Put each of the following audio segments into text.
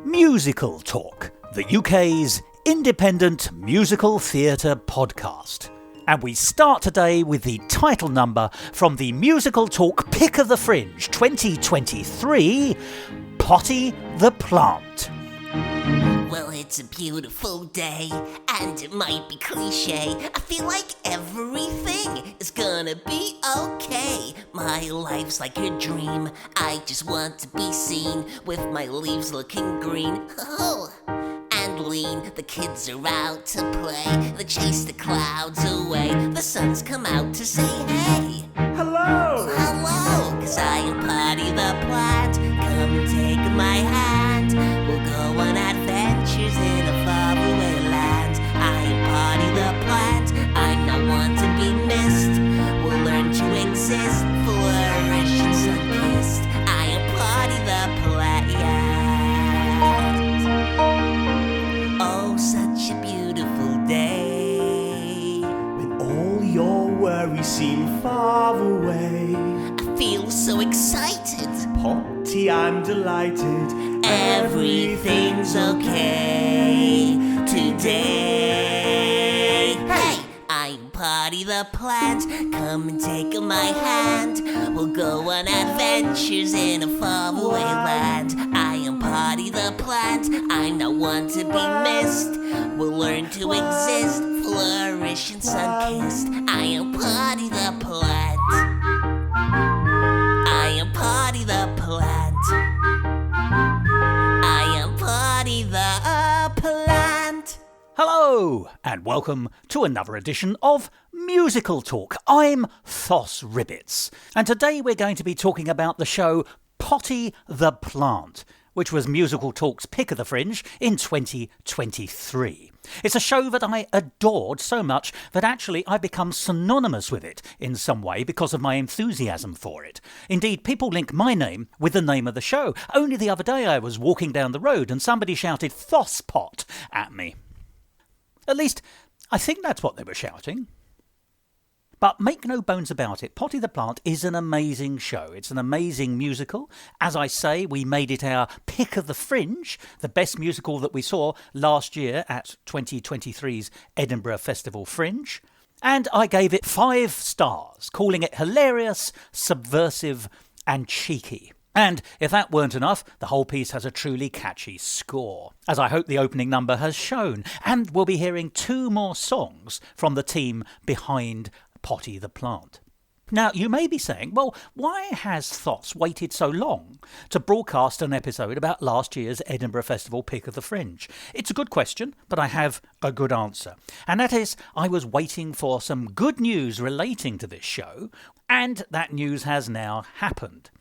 MusicalTalk, the UK's independent musical theatre podcast. And we start today with the title number from the MusicalTalk Pick of the Fringe 2023, Potty the Plant. Well, it's a beautiful day, and it might be cliche. I feel like everything is gonna be okay. My life's like a dream. I just want to be seen with my leaves looking green. Oh, and lean. The kids are out to play. They chase the clouds away. The sun's come out to say hey. Hello! Hello, 'cause I am Potty the Plant. Come take my hand. We'll go on adventures in a faraway land. I am Potty the Plant. I'm not one to be missed. We'll learn to exist, flourish and sun-kissed. I am Potty the Plant. Oh, such a beautiful day. When all your worries seem far away, I feel so excited. Potty, I'm delighted. Everything's okay today. Hey, I'm Potty the Plant. Come and take my hand. We'll go on adventures in a faraway land. I am Potty the Plant. I'm not one to be missed. We'll learn to exist, flourish and sun-kissed. I am Potty the Plant. I am Potty the Plant. Potty the Plant. Hello, and welcome to another edition of MusicalTalk. I'm Thos Ribbits, and today we're going to be talking about the show Potty the Plant, which was MusicalTalk's Pick of the Fringe in 2023. It's a show that I adored so much that actually I've become synonymous with it in some way because of my enthusiasm for it. Indeed, people link my name with the name of the show. Only the other day I was walking down the road and somebody shouted Thos pot at me. At least, I think that's what they were shouting. But make no bones about it, Potty the Plant is an amazing show. It's an amazing musical. As I say, we made it our Pick of the Fringe, the best musical that we saw last year at 2023's Edinburgh Fringe. And I gave it 5 stars, calling it hilarious, subversive and cheeky. And if that weren't enough, the whole piece has a truly catchy score, as I hope the opening number has shown. And we'll be hearing 2 more songs from the team behind Potty the Plant. Now, you may be saying, well, why has Thos waited so long to broadcast an episode about last year's Edinburgh Festival Pick of the Fringe? It's a good question, but I have a good answer. And that is, I was waiting for some good news relating to this show, and that news has now happened.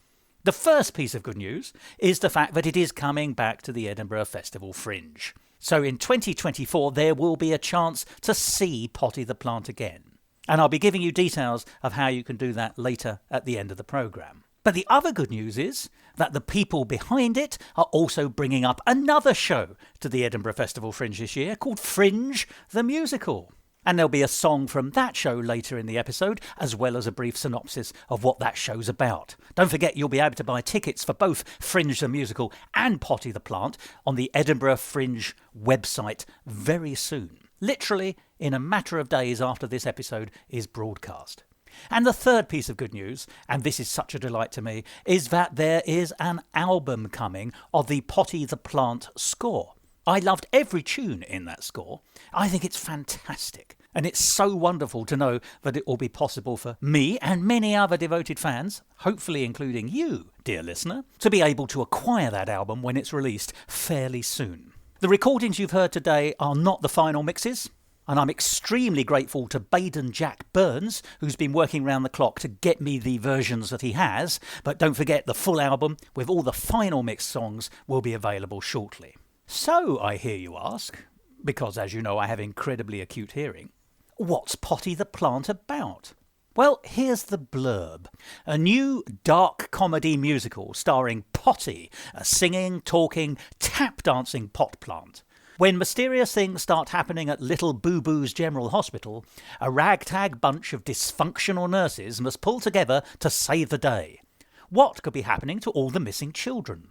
The first piece of good news is the fact that it is coming back to the Edinburgh Festival Fringe. So in 2024, there will be a chance to see Potty the Plant again. And I'll be giving you details of how you can do that later at the end of the programme. But the other good news is that the people behind it are also bringing up another show to the Edinburgh Festival Fringe this year called Fringe the Musical. And there'll be a song from that show later in the episode, as well as a brief synopsis of what that show's about. Don't forget you'll be able to buy tickets for both Fringe the Musical and Potty the Plant on the Edinburgh Fringe website very soon. Literally in a matter of days after this episode is broadcast. And the third piece of good news, and this is such a delight to me, is that there is an album coming of the Potty the Plant score. I loved every tune in that score. I think it's fantastic. And it's so wonderful to know that it will be possible for me and many other devoted fans, hopefully including you, dear listener, to be able to acquire that album when it's released fairly soon. The recordings you've heard today are not the final mixes, and I'm extremely grateful to Baden Jack Burns, who's been working round the clock to get me the versions that he has, but don't forget the full album with all the final mixed songs will be available shortly. So, I hear you ask, because as you know I have incredibly acute hearing, what's Potty the Plant about? Well, here's the blurb. A new dark comedy musical starring Potty, a singing, talking, tap-dancing pot plant. When mysterious things start happening at Little Boo Boo's General Hospital, a ragtag bunch of dysfunctional nurses must pull together to save the day. What could be happening to all the missing children?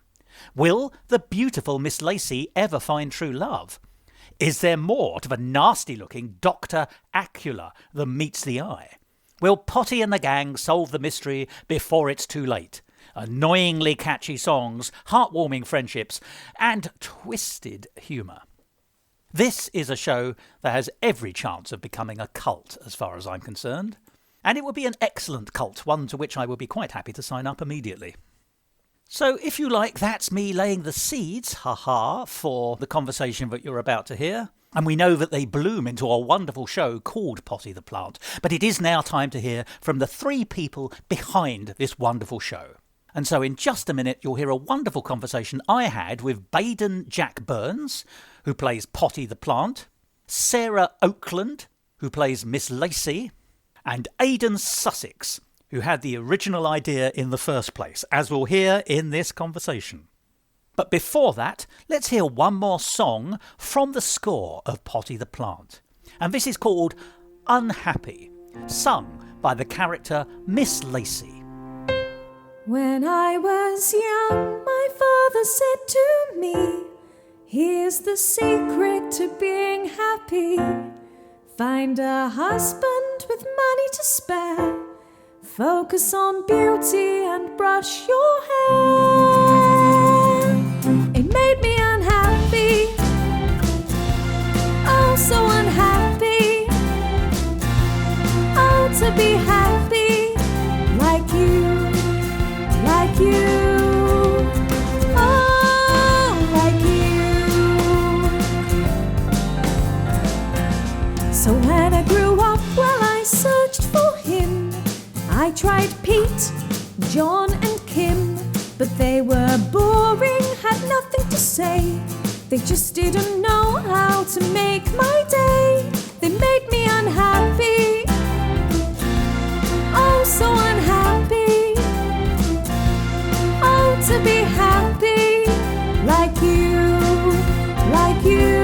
Will the beautiful Miss Lacey ever find true love? Is there more to the nasty-looking Dr. Acula than meets the eye? Will Potty and the gang solve the mystery before it's too late? Annoyingly catchy songs, heartwarming friendships, and twisted humour. This is a show that has every chance of becoming a cult as far as I'm concerned. And it would be an excellent cult, one to which I would be quite happy to sign up immediately. So if you like, that's me laying the seeds, for the conversation that you're about to hear. And we know that they bloom into a wonderful show called Potty the Plant. But it is now time to hear from the three people behind this wonderful show. And so in just a minute, you'll hear a wonderful conversation I had with Baden Jack Burns, who plays Potty the Plant, Sarah Oakland, who plays Miss Lacey, and Aidan Sussex, who had the original idea in the first place, as we'll hear in this conversation. But before that, let's hear one more song from the score of Potty the Plant. And this is called Unhappy, sung by the character Miss Lacey. When I was young, my father said to me, here's the secret to being happy. Find a husband with money to spare. Focus on beauty and brush your hair. It made me unhappy, oh so unhappy. Oh, to be happy like you, like you. Oh, like you. So when I grew up, well, I searched for him. I tried Pete, John and Kim, but they were boring, had nothing to say. They just didn't know how to make my day. They made me unhappy, oh so unhappy. Oh, to be happy like you, like you.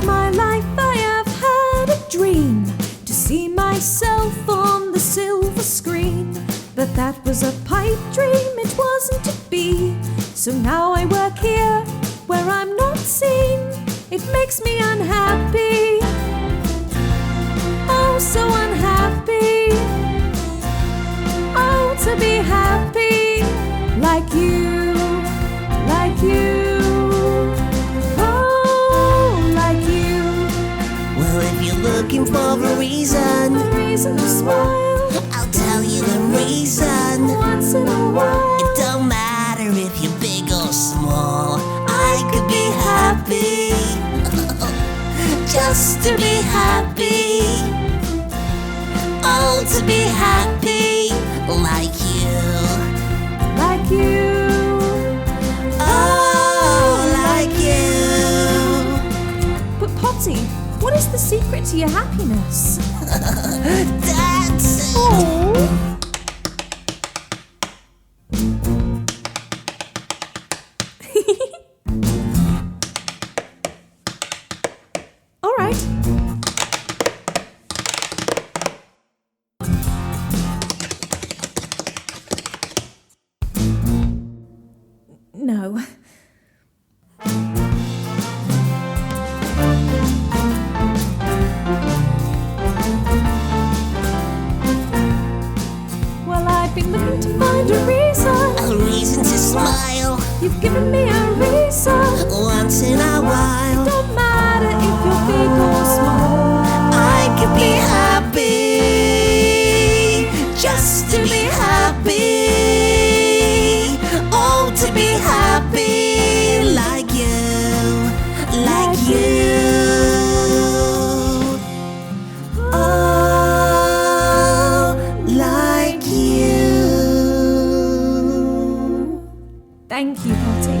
My life I have had a dream to see myself on the silver screen, but that was a pipe dream, it wasn't to be. So now I work here where I'm not seen. It makes me unhappy, oh so unhappy. Oh, to be happy like you, like you. Looking for a reason to smile, I'll tell you the reason. Once in a while, it don't matter if you're big or small. I could be happy, just to be happy. Oh, to be happy like you, like you. Oh, like you. But Potty, what is the secret to your happiness? That's All right. No. a reason to smile. You've given me a reason once in a while. It don't matter if you're big or small. I could be happy, just to be happy. Oh, to be happy like you, like you. Oh, like you. Thank you, Potty.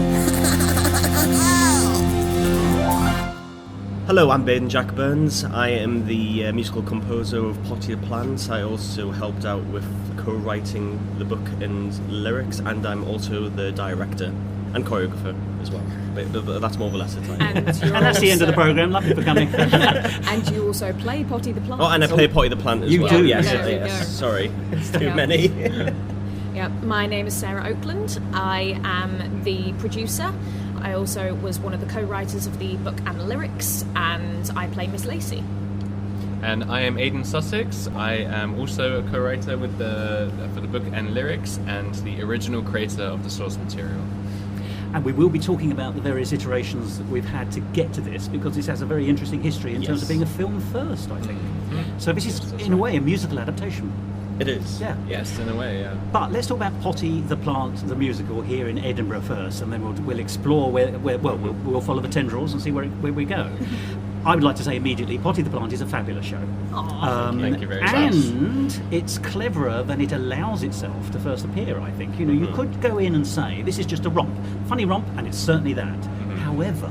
Hello, I'm Baden Jack Burns. I am the musical composer of Potty the Plant. I also helped out with co-writing the book and lyrics, and I'm also the director. and choreographer as well. But that's more or less the time. And that's the end of the programme. Lovely for coming. And you also play Potty the Plant. Oh, and I play Potty the Plant as You well. do? Yes, There you yes. go. Sorry, it's too Yeah. many. Yeah, my name is Sarah Oakland. I am the producer. I also was one of the co-writers of the book and lyrics, and I play Miss Lacey. And I am Aidan Sussex. I am also a co-writer for the book and lyrics, and the original creator of the source material. And we will be talking about the various iterations that we've had to get to this, because this has a very interesting history in terms of being a film first, I think. So this is, in a way, a musical adaptation. It is. Yeah. Yes, in a way, yeah. But let's talk about Potty the Plant, the musical, here in Edinburgh first, and then we'll explore we'll follow the tendrils and see where we go. I would like to say immediately, Potty the Plant is a fabulous show. Thank you very much. And it's cleverer than it allows itself to first appear, I think. You know, you could go in and say, this is just a romp, funny romp, and it's certainly that. However,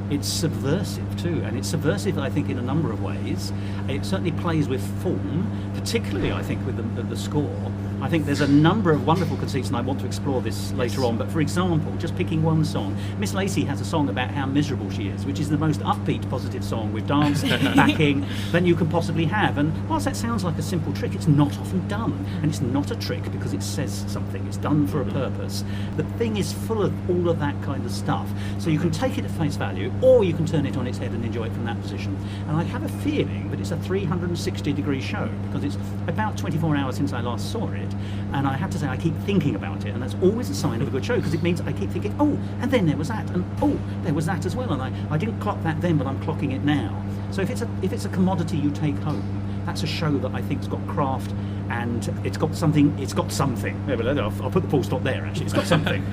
it's subversive too, and it's subversive, I think, in a number of ways. It certainly plays with form, particularly, I think, with the score. I think there's a number of wonderful conceits, and I want to explore this later on. But for example, just picking one song, Miss Lacey has a song about how miserable she is, which is the most upbeat, positive song with dance backing than you can possibly have. And whilst that sounds like a simple trick, it's not often done. And it's not a trick because it says something. It's done for a purpose. The thing is full of all of that kind of stuff. So you can take it at face value, or you can turn it on its head and enjoy it from that position. And I have a feeling that it's a 360-degree show, because it's about 24 hours since I last saw it. And I have to say, I keep thinking about it, and that's always a sign of a good show, because it means I keep thinking, oh, and then there was that, and oh, there was that as well, and I didn't clock that then, but I'm clocking it now. So if it's a commodity you take home, that's a show that I think's got craft, and it's got something. Yeah, but I'll put the full stop there. Actually, it's got something.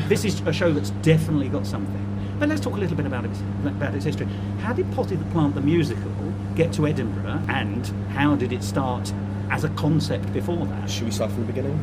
This is a show that's definitely got something. But let's talk a little bit about its history. How did Potty the Plant, the musical, get to Edinburgh, and how did it start as a concept before that? Should we start from the beginning?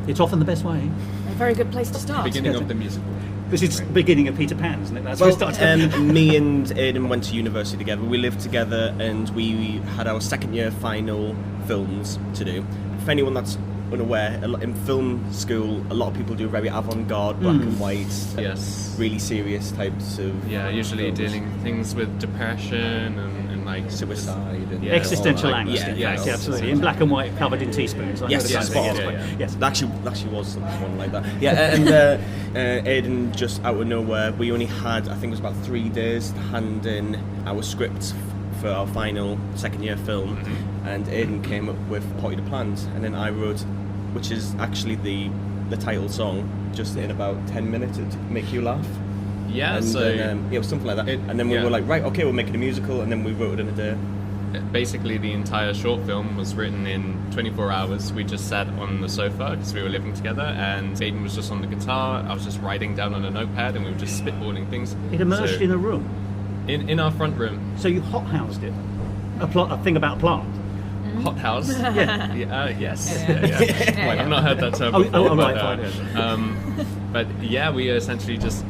It's often the best way. A very good place to start. Beginning of the musical. This is the beginning of Peter Pan, isn't it? That's where it started. Me and Aidan went to university together. We lived together, and we had our second year final films to do. For anyone that's unaware, in film school, a lot of people do very avant-garde, black and white, Yes. really serious types of Usually films. dealing things with depression and like Suicide and Yeah, Existential all that. angst, in Yeah, fact, yeah. absolutely. In black and white, covered in teaspoons. I Yes, know the yes, kind of spot thing, on. yes. Actually was one like that. Yeah, and Aidan, just out of nowhere, we only had, I think it was about 3 days to hand in our script for our final second year film, and Aidan came up with Potty the Plant, and then I wrote, which is actually the title song, just in about 10 minutes to make you laugh. Yeah, And so then, it was something like that. And then we were like, right, okay, we're making a musical, and then we wrote it in a day. basically the entire short film was written in 24 hours. We just sat on the sofa because we were living together, and Aidan was just on the guitar. I was just writing down on a notepad, and we were just spitballing things. It emerged So, in a room. in our front room. So you hothoused it. A thing about a plant. Hothouse. Yeah. Yes. Yeah. I've not heard that term Oh, before. right, But yeah, we essentially just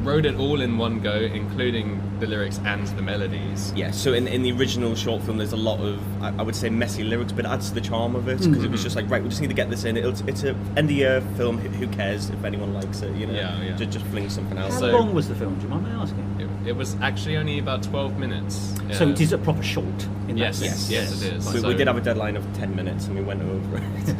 wrote it all in one go, including the lyrics and the melodies. Yeah, so in the original short film, there's a lot of, I would say, messy lyrics, but it adds to the charm of it, because it was just like, right, we just need to get this in. It's a end-of-year film, who cares if anyone likes it, you know? Yeah. Just fling something else. How So- long was the film? Do you mind me asking? It was actually only about 12 minutes. So it is a proper short in Yes, that sense. yes, it is. We So- did have a deadline of 10 minutes, and we went over it.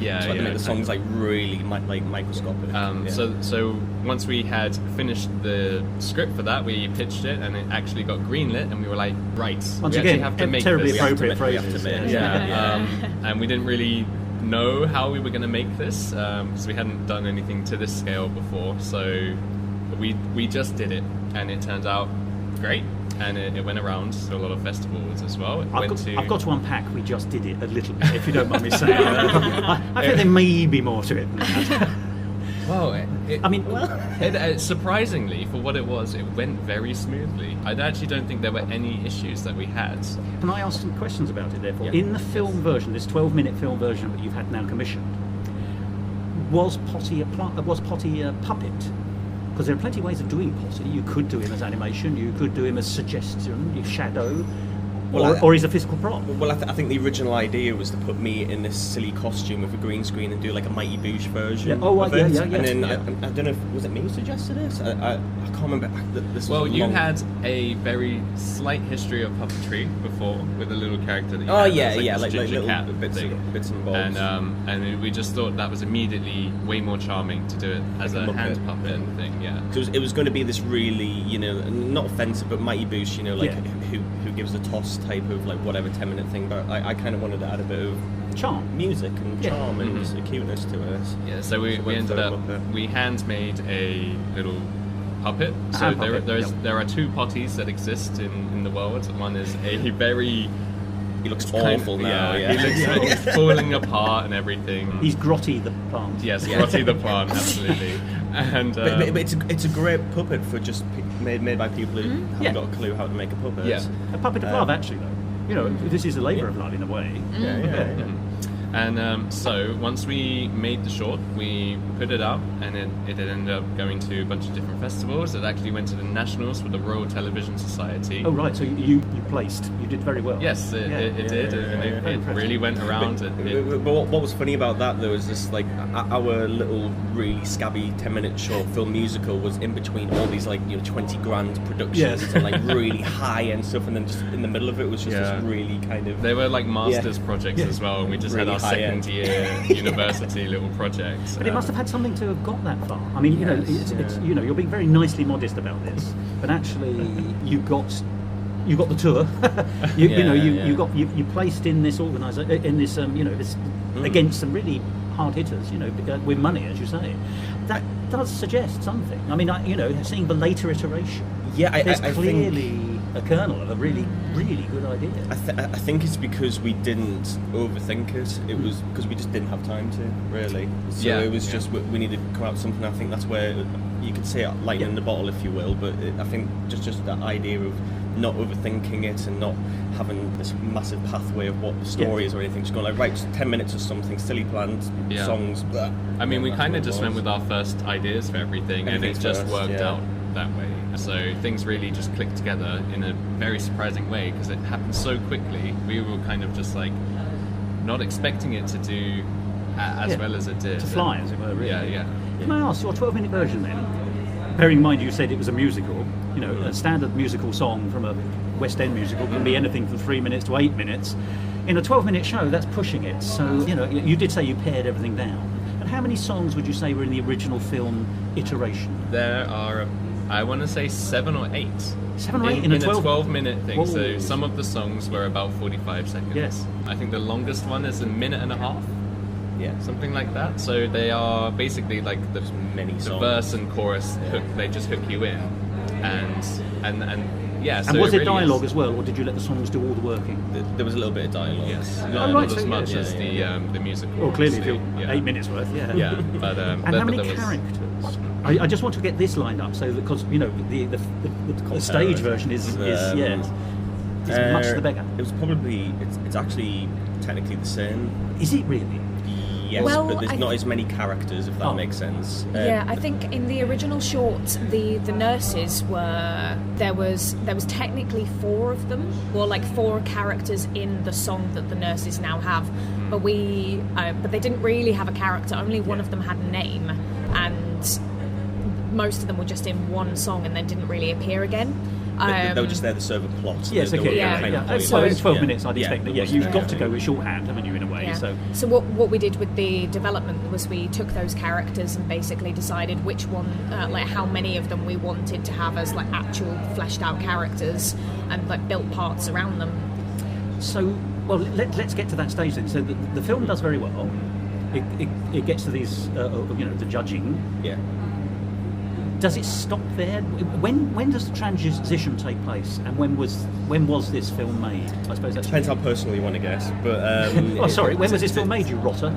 Yeah, So I had to yeah. make the songs like really microscopic. Yeah. So once we had finished the script for that, we pitched it, and it actually got greenlit, and we were like, right, Once we again, actually have to make terribly this. appropriate We have to phrases. make- Yeah, and we didn't really know how we were going to make this, because we hadn't done anything to this scale before. So we just did it, and it turned out great, and it went around to a lot of festivals as well. I've got to unpack We Just Did It a little bit, if you don't mind me saying. I think there may be more to it than that. Well, surprisingly, for what it was, it went very smoothly. I actually don't think there were any issues that we had. Can I ask some questions about it, therefore? Yeah. In the film version, this 12-minute film version that you've had now commissioned, was Potty a puppet? Because there are plenty of ways of doing Potty. You could do him as animation, you could do him as suggestion, shadow. or he's a physical prop. Well, I think the original idea was to put me in this silly costume with a green screen and do like a Mighty Boosh version. of it. Yeah. And then I don't know if was it me who suggested this. I can't remember. This Well, was you long... had a very slight history of puppetry before with a little character that you Oh had. yeah, Like little cat bits thing. and bobs. And we just thought that was immediately way more charming to do it as Like a a hand Muppet. puppet thing. Yeah. So it was going to be this really, not offensive, but Mighty Boosh, like Yeah. who gives a toss type of like whatever 10-minute thing. But I kind of wanted to add a bit of Charm. music and Yeah. charm and cuteness to it. Yeah, so we went ended for a up, Muppet. we handmade a little puppet. So hand puppet, there are two potties that exist in the world. One is a very He looks kind awful now. he looks like he's falling apart and everything. He's Grotty the Plant. Yes, Potty the Plant, absolutely. And But it's a great puppet for just made by people who haven't Yeah. got a clue how to make a puppet. Yeah. A puppet of love, actually, though. This is a labour of love in a way. Yeah. And so once we made the short, we put it up, and it ended up going to a bunch of different festivals. It actually went to the nationals with the Royal Television Society. Oh, right, so you placed. You did very well. Yes, it did, and it really went around. But what was funny about that though is this like our little really scabby 10-minute short film musical was in between all these like 20 grand productions Yes. and like really high end stuff, and then just in the middle of it was just this really kind of They were like master's projects as well, and we just Really had our second high-end. year university little projects. But it must have had something to have got that far. I mean, it's you're being very nicely modest about this, but actually, you got the tour. You placed in this this against some really hard hitters. With money, as you say. That does suggest something. I mean, seeing the later iteration. Yeah, there's I clearly a kernel of a really, really good idea. I think it's because we didn't overthink it. It was because we just didn't have time to, really. So it was just we needed to come out with something. I think that's where you could say lightning in the bottle, if you will. But I think just that idea of not overthinking it and not having this massive pathway of what the story is or anything. Just going like, right, just 10 minutes or something, silly planned songs. Blah. I mean, we That's kind what of it just was. went with our first ideas for everything, and it just worked out that way. So things really just clicked together in a very surprising way because it happened so quickly. We were kind of just like not expecting it to do as well as it did. To fly, as it were, really. Yeah. Can I ask, your 12-minute version then, bearing in mind you said it was a musical, a standard musical song from a West End musical can be anything from 3 minutes to 8 minutes. In a 12-minute show, that's pushing it. So, you did say you pared everything down. And how many songs would you say were in the original film iteration? There are, I want to say 7 or 8. 7 or 8 in a 12-minute thing. Whoa. So some of the songs were about 45 seconds. Yes. I think the longest one is a minute and a half. Yeah. Something like that. So they are basically like the songs. verse and chorus hook. They just hook you in, and yeah. So And was it really dialogue is, as well, or did you let the songs do all the working? There was a little bit of dialogue. Yes, Oh, not right, as so much yes, as the musical. Well, clearly, if obviously, you're 8 minutes worth, yeah. Yeah, but And how many there was- characters? I just want to get this lined up, so because the stage version is much the beggar. It was probably it's actually technically the same. Is it really? Yes, Well, but there's I not as many characters, if that Oh. makes sense. Yeah, I think in the original short, the nurses were there was technically 4 of them, or like 4 characters in the song that the nurses now have, but but they didn't really have a character. Only one of them had a name, and most of them were just in one song and then didn't really appear again. They were just there to serve a plot. Yes, They okay, were yeah, kind of yeah. playing So in it. 12 Yeah. minutes, I'd expect that. Yeah, it you've was- got to go with shorthand, haven't you, in a way? Yeah. So what we did with the development was we took those characters and basically decided which one, like how many of them we wanted to have as like actual fleshed out characters, and like built parts around them. well, let's get to that stage then. So the film does very well. It gets to these, the judging. Yeah. Does it stop there? When does the transition take place? And when was this film made? I suppose that's. Depends how personal you want to guess, but. Oh, sorry. When was this film made, you rotter?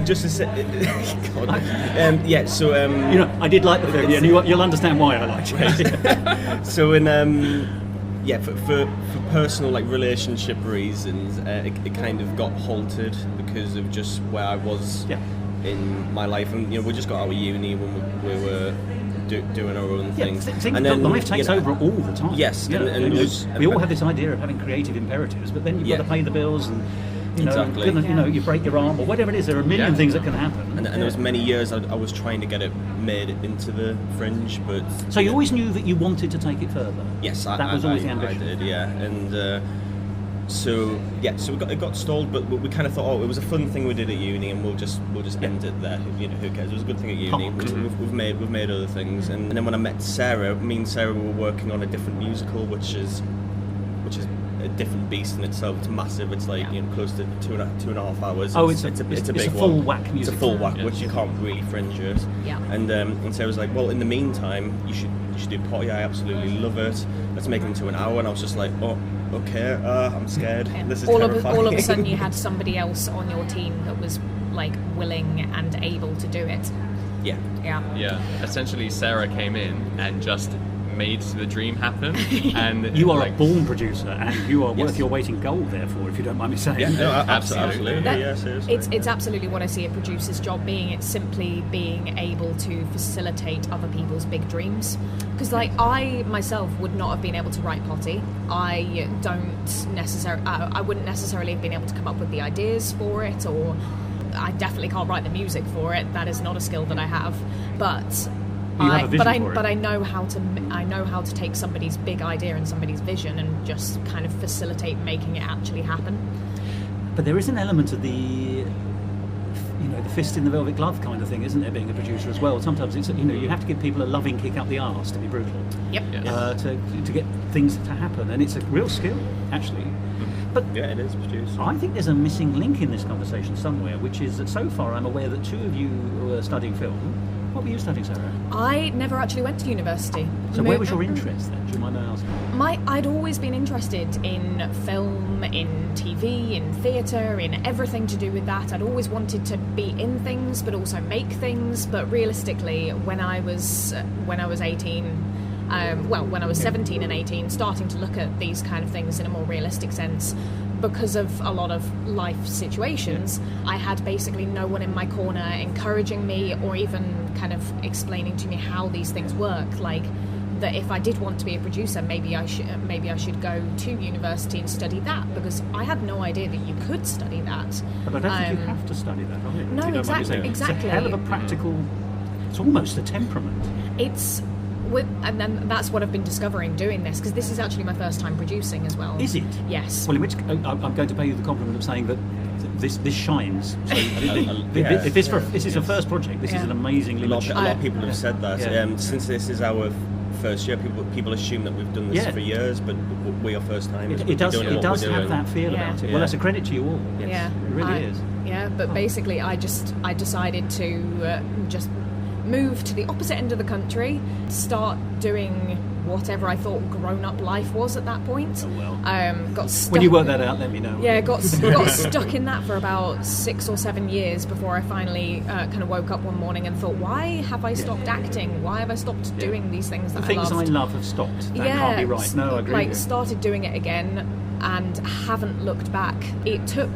Just to say, God. Yeah. So. I did like the film, and you'll understand why I liked it. So for personal like relationship reasons, it kind of got halted because of just where I was in my life, and we just got out of uni when we were doing our own things. And then life takes over all the time. Yes, we all have this idea of having creative imperatives, but then you've got to pay the bills and. Exactly. You break your arm or whatever it is. There are a million things that can happen. And there was many years I was trying to get it made into the Fringe, but so you always knew that you wanted to take it further. Yes, that was always the ambition. I did, yeah, and so it got stalled, but we kind of thought, it was a fun thing we did at uni, and we'll just end it there. Who cares? It was a good thing at uni. We've made other things, and then when I met Sarah, me and Sarah were working on a different musical, which is a different beast in itself. It's massive. It's like close to 2.5 hours. It's a big full one. Whack music. It's a full whack, which you can't really fringe it. Yeah. And Sarah was like, well, in the meantime, you should do Potty. I absolutely love it. Let's make it into an hour. And I was just like, oh, okay. I'm scared. This is terrifying. All of a sudden, you had somebody else on your team that was like willing and able to do it. Yeah. Essentially, Sarah came in and just made the dream happen. And you are a born producer, and you are worth your weight in gold, therefore, if you don't mind me saying. Yeah, no, absolutely. It's absolutely what I see a producer's job being. It's simply being able to facilitate other people's big dreams. Because, I myself would not have been able to write Potty. I wouldn't necessarily have been able to come up with the ideas for it, or I definitely can't write the music for it. That is not a skill that I have. But I know how to take somebody's big idea and somebody's vision and just kind of facilitate making it actually happen. But there is an element of the fist in the velvet glove kind of thing, isn't there, being a producer as well? Sometimes it's you have to give people a loving kick up the arse, to be brutal. Yep. To get things to happen, and it's a real skill, actually. But it is produced. I think there's a missing link in this conversation somewhere, which is that so far I'm aware that two of you were studying film. What were you studying, Sarah? I never actually went to university. So where was your interest then? Do you mind me asking? I'd always been interested in film, in TV, in theatre, in everything to do with that. I'd always wanted to be in things, but also make things. But realistically, when I was 18, when I was 17 and 18, starting to look at these kind of things in a more realistic sense, because of a lot of life situations, I had basically no one in my corner encouraging me or even kind of explaining to me how these things work. Like that, if I did want to be a producer, maybe I should go to university and study that, because I had no idea that you could study that. But I don't think you have to study that, do you? No, exactly. It's a hell of a practical. It's almost a temperament. And then that's what I've been discovering doing this, because this is actually my first time producing as well. Is it? Yes. Well, in which I'm going to pay you the compliment of saying that this shines. So, if this is a first project, this is an amazingly. A lot of people have said that. Yeah. Since this is our first year, people assume that we've done this for years, but we are first time. It does have that feel about it. Well, that's a credit to you all. Yeah. It really is. Yeah, but basically, I decided to just move to the opposite end of the country, start doing whatever I thought grown-up life was at that point. Oh well. Got stuck. When you work that out, let me know. Yeah, got stuck in that for about 6 or 7 years before I finally kind of woke up one morning and thought, why have I stopped acting? Why have I stopped doing these things that the things I love have stopped. That can't be right. No, I agree. Started doing it again and haven't looked back. It took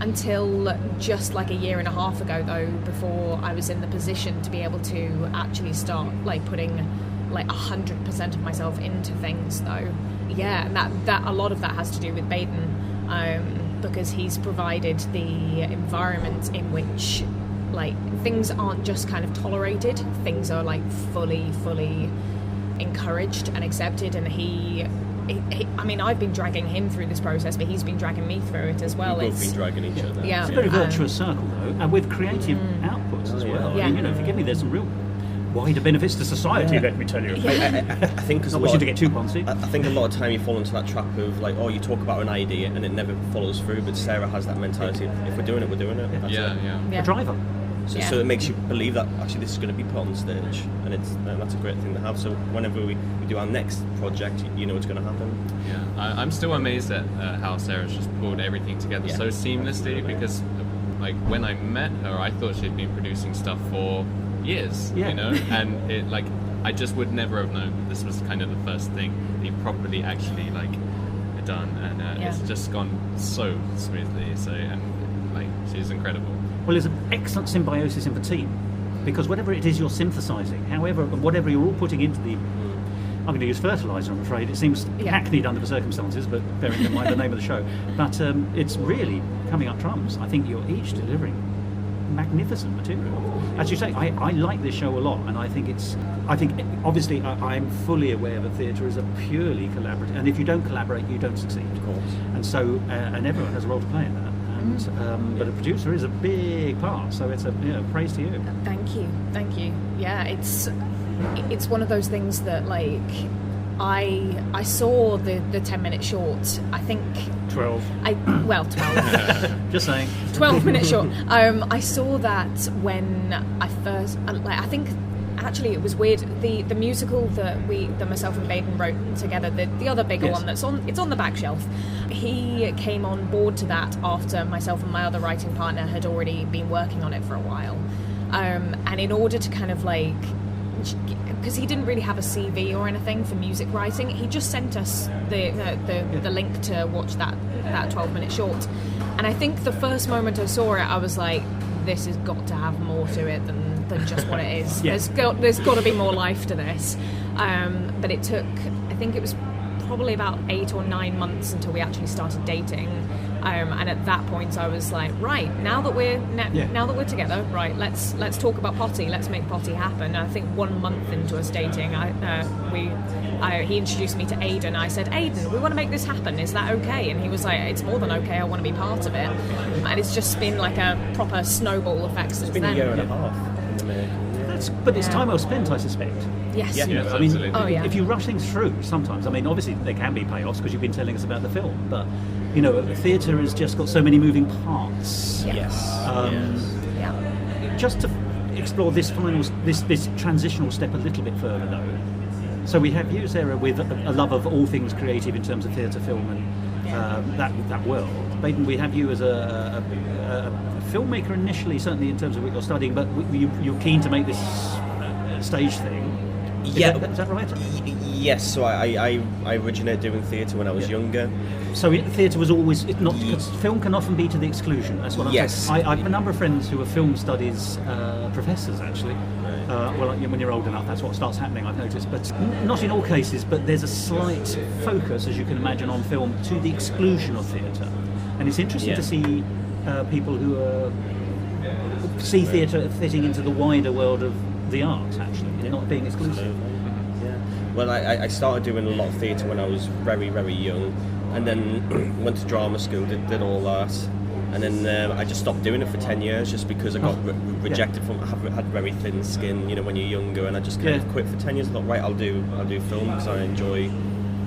until just like a year and a half ago, though, before I was in the position to be able to actually start putting 100% of myself into things, though. Yeah, and that a lot of that has to do with Baden, because he's provided the environment in which things aren't just kind of tolerated, things are fully encouraged and accepted, and I mean, I've been dragging him through this process, but he's been dragging me through it as well. We've both been dragging each other. Yeah. It's a very virtuous circle, though, and with creative outputs as well. Yeah. I mean, forgive me, there's some real wider benefits to society, let me tell you. I think because not wishing to get too poncy. I think a lot of time you fall into that trap of you talk about an idea and it never follows through, but Sarah has that mentality of, if we're doing it, we're doing it. A driver. So it makes you believe that actually this is going to be put on stage, and that's a great thing to have. So whenever we do our next project, you know it's going to happen. Yeah, I'm still amazed at how Sarah's just pulled everything together so seamlessly, because when I met her, I thought she'd been producing stuff for years, and it I just would never have known that this was kind of the first thing that you properly actually done, and it's just gone so smoothly. So she's incredible. Well, there's an excellent symbiosis in the team, because whatever it is you're synthesising, whatever you're all putting into the... I'm going to use fertiliser, I'm afraid. It seems hackneyed under the circumstances, but bearing in mind the name of the show. But it's really coming up trumps. I think you're each delivering magnificent material. As you say, I like this show a lot, and I think obviously I'm fully aware that theatre is a purely collaborative, and if you don't collaborate, you don't succeed. Of course. And so, and everyone has a role to play in that. And, but a producer is a big part, so it's praise to you. Thank you. Yeah, it's one of those things that, like, I saw the 10-minute short. I think 12. 12. Just saying. 12-minute short. I saw that when I first. I think actually it was weird. The musical that myself and Baden wrote together, the other bigger one it's on the back shelf. He came on board to that after myself and my other writing partner had already been working on it for a while, and in order to kind of like. Because he didn't really have a CV or anything for music writing, he just sent us the link to watch that 12-minute short. And I think the first moment I saw it, I was like, this has got to have more to it than just what it is. There's got to be more life to this. But it took, I think it was probably about 8 or 9 months until we actually started dating. And at that point, I was like, right, now that we're together, right, let's talk about Potty. Let's make Potty happen. And I think 1 month into us dating, he introduced me to Aidan. I said, Aidan, we want to make this happen. Is that okay? And he was like, it's more than okay. I want to be part of it. And it's just been like a proper snowball effect since then. It's been a year and a half in the making. But it's time well spent, I suspect. Yes. Yes, I mean, absolutely. if you rush things through, sometimes, I mean, obviously there can be payoffs because you've been telling us about the film, but theatre has just got so many moving parts. Yes. Just to explore this transitional step a little bit further, though. So we have you, Sarah, with a love of all things creative in terms of theatre, film, and that world. Baden, we have you as a filmmaker initially, certainly in terms of what you're studying, but you're keen to make this stage thing. Is that right? Yes, so I originated doing theatre when I was younger. So theatre was always because film can often be to the exclusion. That's what I'm saying. I have a number of friends who are film studies professors, actually. When you're old enough, that's what starts happening, I've noticed. But not in all cases, but there's a slight focus, as you can imagine, on film to the exclusion of theatre. And it's interesting to see people who see theatre fitting into the wider world of the arts, actually, not being exclusive. Well, I started doing a lot of theatre when I was very, very young, and then went to drama school, did all that, and then I just stopped doing it for 10 years just because I got rejected from. I had very thin skin, when you're younger, and I just kind of quit for 10 years. I thought, right, I'll do film because I enjoy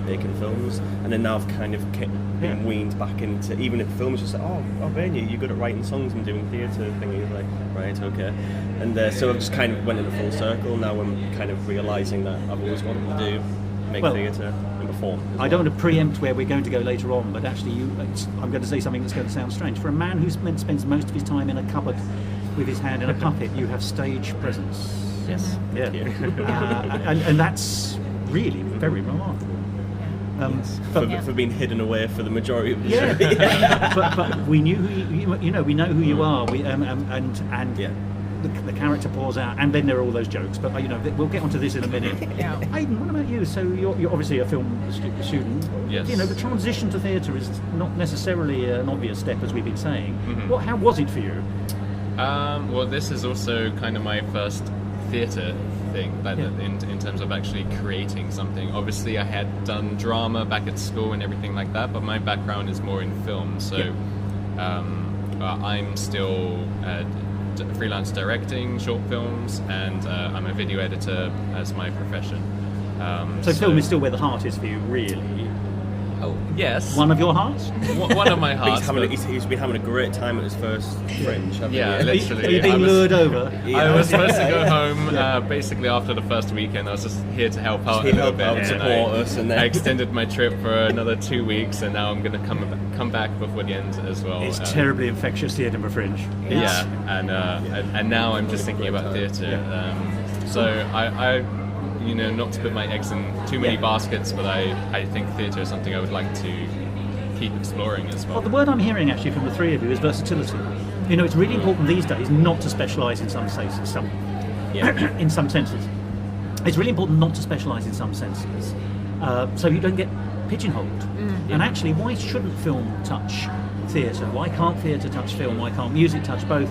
making films, and then now I've kind of been weaned back into, even if films, just like, Ben, you're good at writing songs and doing theatre thingy, like, right, okay. And so I've just kind of went in a full circle. Now I'm kind of realising that I've always wanted to make theatre and perform. I don't want to preempt where we're going to go later on, but actually I'm going to say something that's going to sound strange. For a man who spends most of his time in a cupboard with his hand in a puppet, you have stage presence. Yes. Yeah. And that's really very remarkable. For being hidden away for the majority of the show. but we knew who we know who you are. The character pours out, and then there are all those jokes. But we'll get onto this in a minute. Aidan, what about you? So you're obviously a film student. Yes. The transition to theatre is not necessarily an obvious step, as we've been saying. Mm-hmm. How was it for you? Well, this is also kind of my first theatre thing, in terms of actually creating something. Obviously, I had done drama back at school and everything like that, but my background is more in film. So I'm still freelance directing short films, and I'm a video editor as my profession. So film is still where the heart is for you, really? Oh, yes. One of your hearts? One of my hearts. He's been having a great time at his first Fringe. Literally. Are you being lured over? I was supposed to go home basically after the first weekend. I was just here to help out a little bit. Support us, and then I extended my trip for another 2 weeks, and now I'm going to come back before the end as well. It's terribly infectious, the Edinburgh Fringe. And now I'm just thinking about theatre. So I not to put my eggs in too many baskets, but I think theatre is something I would like to keep exploring as well. Well, the word I'm hearing actually from the three of you is versatility. It's really important these days not to specialise in some in some senses. It's really important not to specialise in some senses, so you don't get pigeonholed. And actually, why shouldn't film touch theatre? Why can't theatre touch film? Why can't music touch both?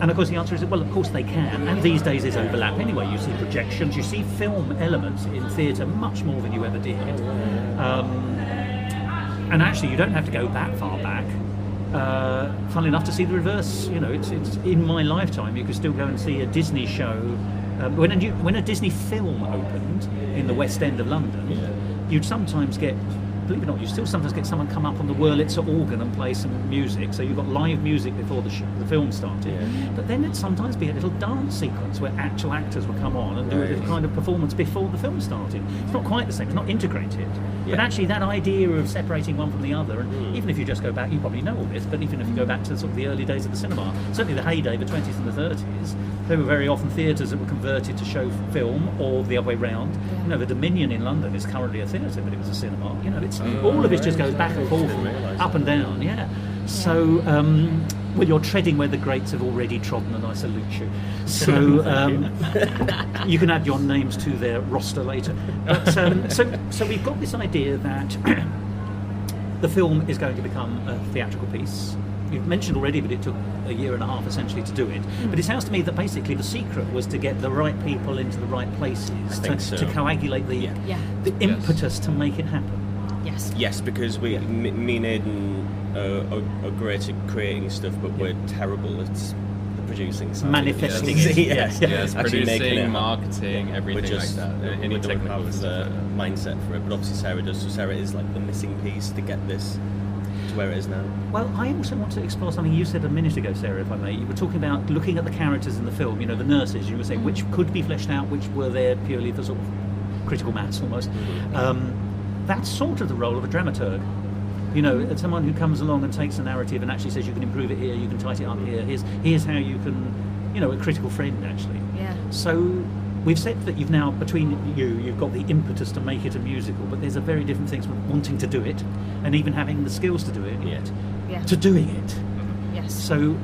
And of course the answer is, well, of course they can, and these days there's overlap anyway. You see projections, you see film elements in theatre much more than you ever did. And actually you don't have to go that far back, funnily enough, to see the reverse. You know, it's in my lifetime you could still go and see a Disney show. When a Disney film opened in the West End of London, you'd sometimes get, believe it or not, you still sometimes get someone come up on the Wurlitzer organ and play some music. So you've got live music before the film started. But then it'd sometimes be a little dance sequence where actual actors would come on and do a little kind of performance before the film started. It's not quite the same, it's not integrated. But actually that idea of separating one from the other, and even if you just go back, you probably know all this, but even if you go back to sort of the early days of the cinema, certainly the heyday, the 20s and the 30s, there were very often theatres that were converted to show film, or the other way round. You know, the Dominion in London is currently a theatre, but it was a cinema. You know, it's all of it just goes back and forth, up and down. So, well, you're treading where the greats have already trodden, and I salute you. So, you can add your names to their roster later. But, so we've got this idea that the film is going to become a theatrical piece. You've mentioned already, but it took a year and a half essentially to do it. But it sounds to me that basically the secret was to get the right people into the right places, to coagulate the impetus to make it happen. Yes, because me and Aidan are great at creating stuff, but we're terrible at producing side. Manifesting it. Yes, actually making producing, it marketing, everything like that. Any we don't technical have stuff. the mindset for it, but obviously Sarah does. So Sarah is like the missing piece to get this to where it is now. Well, I also want to explore something you said a minute ago, Sarah, if I may. You were talking about looking at the characters in the film, you know, the nurses. You were saying which could be fleshed out, which were there purely for sort of critical mass almost. That's sort of the role of a dramaturg. You know, someone who comes along and takes a narrative and actually says you can improve it here, you can tighten it up here, here's how you can, you know, a critical friend actually. So we've said that you've now, between you've got the impetus to make it a musical, but there's a very different things from wanting to do it and even having the skills to do it to doing it. So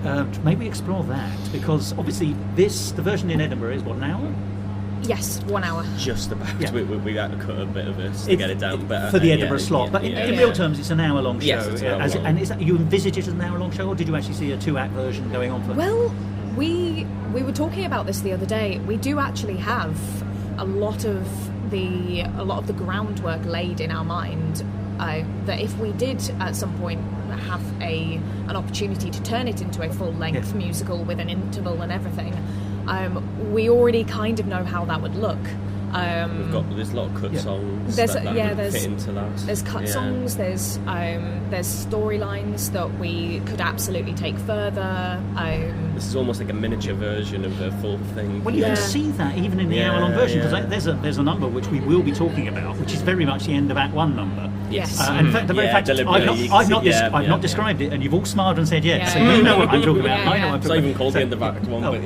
maybe explore that, because obviously the version in Edinburgh is what, an hour? Yes, 1 hour. Just about. We had to cut a bit of it to get it down better. For the Edinburgh slot. But in real terms, it's an hour-long show. Yes, it's an hour long. And is that, you envisage it as an hour-long show, or did you actually see a 2-act version going on for? Well, we were talking about this the other day. We do actually have a lot of the groundwork laid in our mind. That if we did at some point have an opportunity to turn it into a full-length musical with an interval and everything, we already kind of know how that would look. There's a lot of cut songs that fit into that. There's cut songs, there's storylines that we could absolutely take further. This is almost like a miniature version of the full thing. Well, you can see that even in the hour-long version, because there's a number which we will be talking about, which is very much the end of Act 1 number. Yes. In fact, I've not described it, and you've all smiled and said yes. So you know what I'm talking about. I know what I'm talking about. It's not even called the end of Act 1, but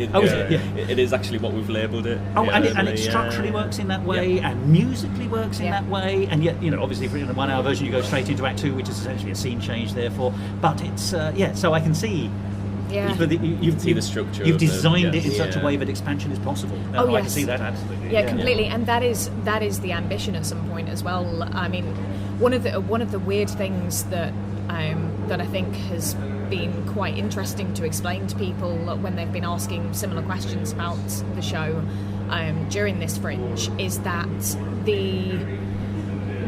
it is actually what we've labelled it. And it structurally works in that way, and musically works in that way, and yet, you know, obviously for in a 1 hour version you go straight into Act 2, which is essentially a scene change, therefore. But it's so I can see. You see the structure. You've designed it in such a way that expansion is possible. I can see that absolutely. Yeah, completely. And that is the ambition at some point as well. I mean, one of the weird things that I think has been quite interesting to explain to people when they've been asking similar questions about the show during this Fringe is that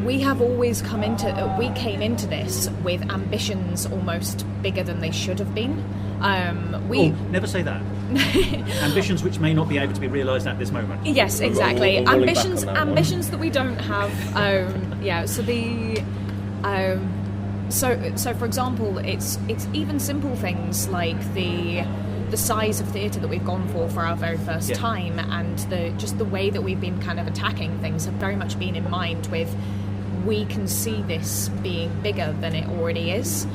we have always came into this with ambitions almost bigger than they should have been. Never say that. Ambitions which may not be able to be realised at this moment. Yes, exactly. Ambitions that we don't have. So for example, it's even simple things like the size of theatre that we've gone for our very first time, and the way that we've been kind of attacking things have very much been in mind with, we can see this being bigger than it already is.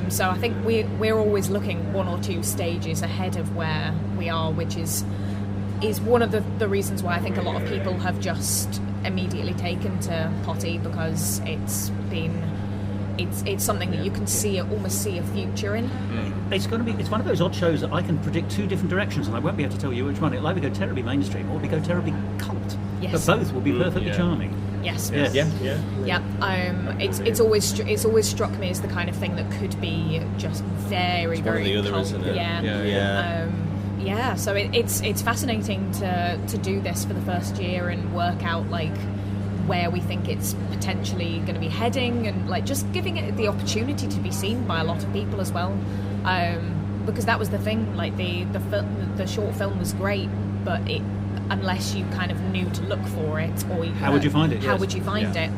So I think we're always looking 1 or 2 stages ahead of where we are, which is one of the reasons why I think a lot of people have just immediately taken to Potty, because it's been it's something that you can almost see a future in. It's one of those odd shows that I can predict two different directions, and I won't be able to tell you which one. It'll either go terribly mainstream or it'll go terribly cult. Yes. But both will be perfectly charming. Yes. Yeah. It's always struck me as the kind of thing that could be just very, It's very one or the other, cult. isn't it? Yeah. So it's fascinating to do this for the first year and work out like where we think it's potentially going to be heading, and like just giving it the opportunity to be seen by a lot of people as well. Because that was the thing. Like the short film was great, but unless you kind of knew to look for it, or how would you find it? How would you find it?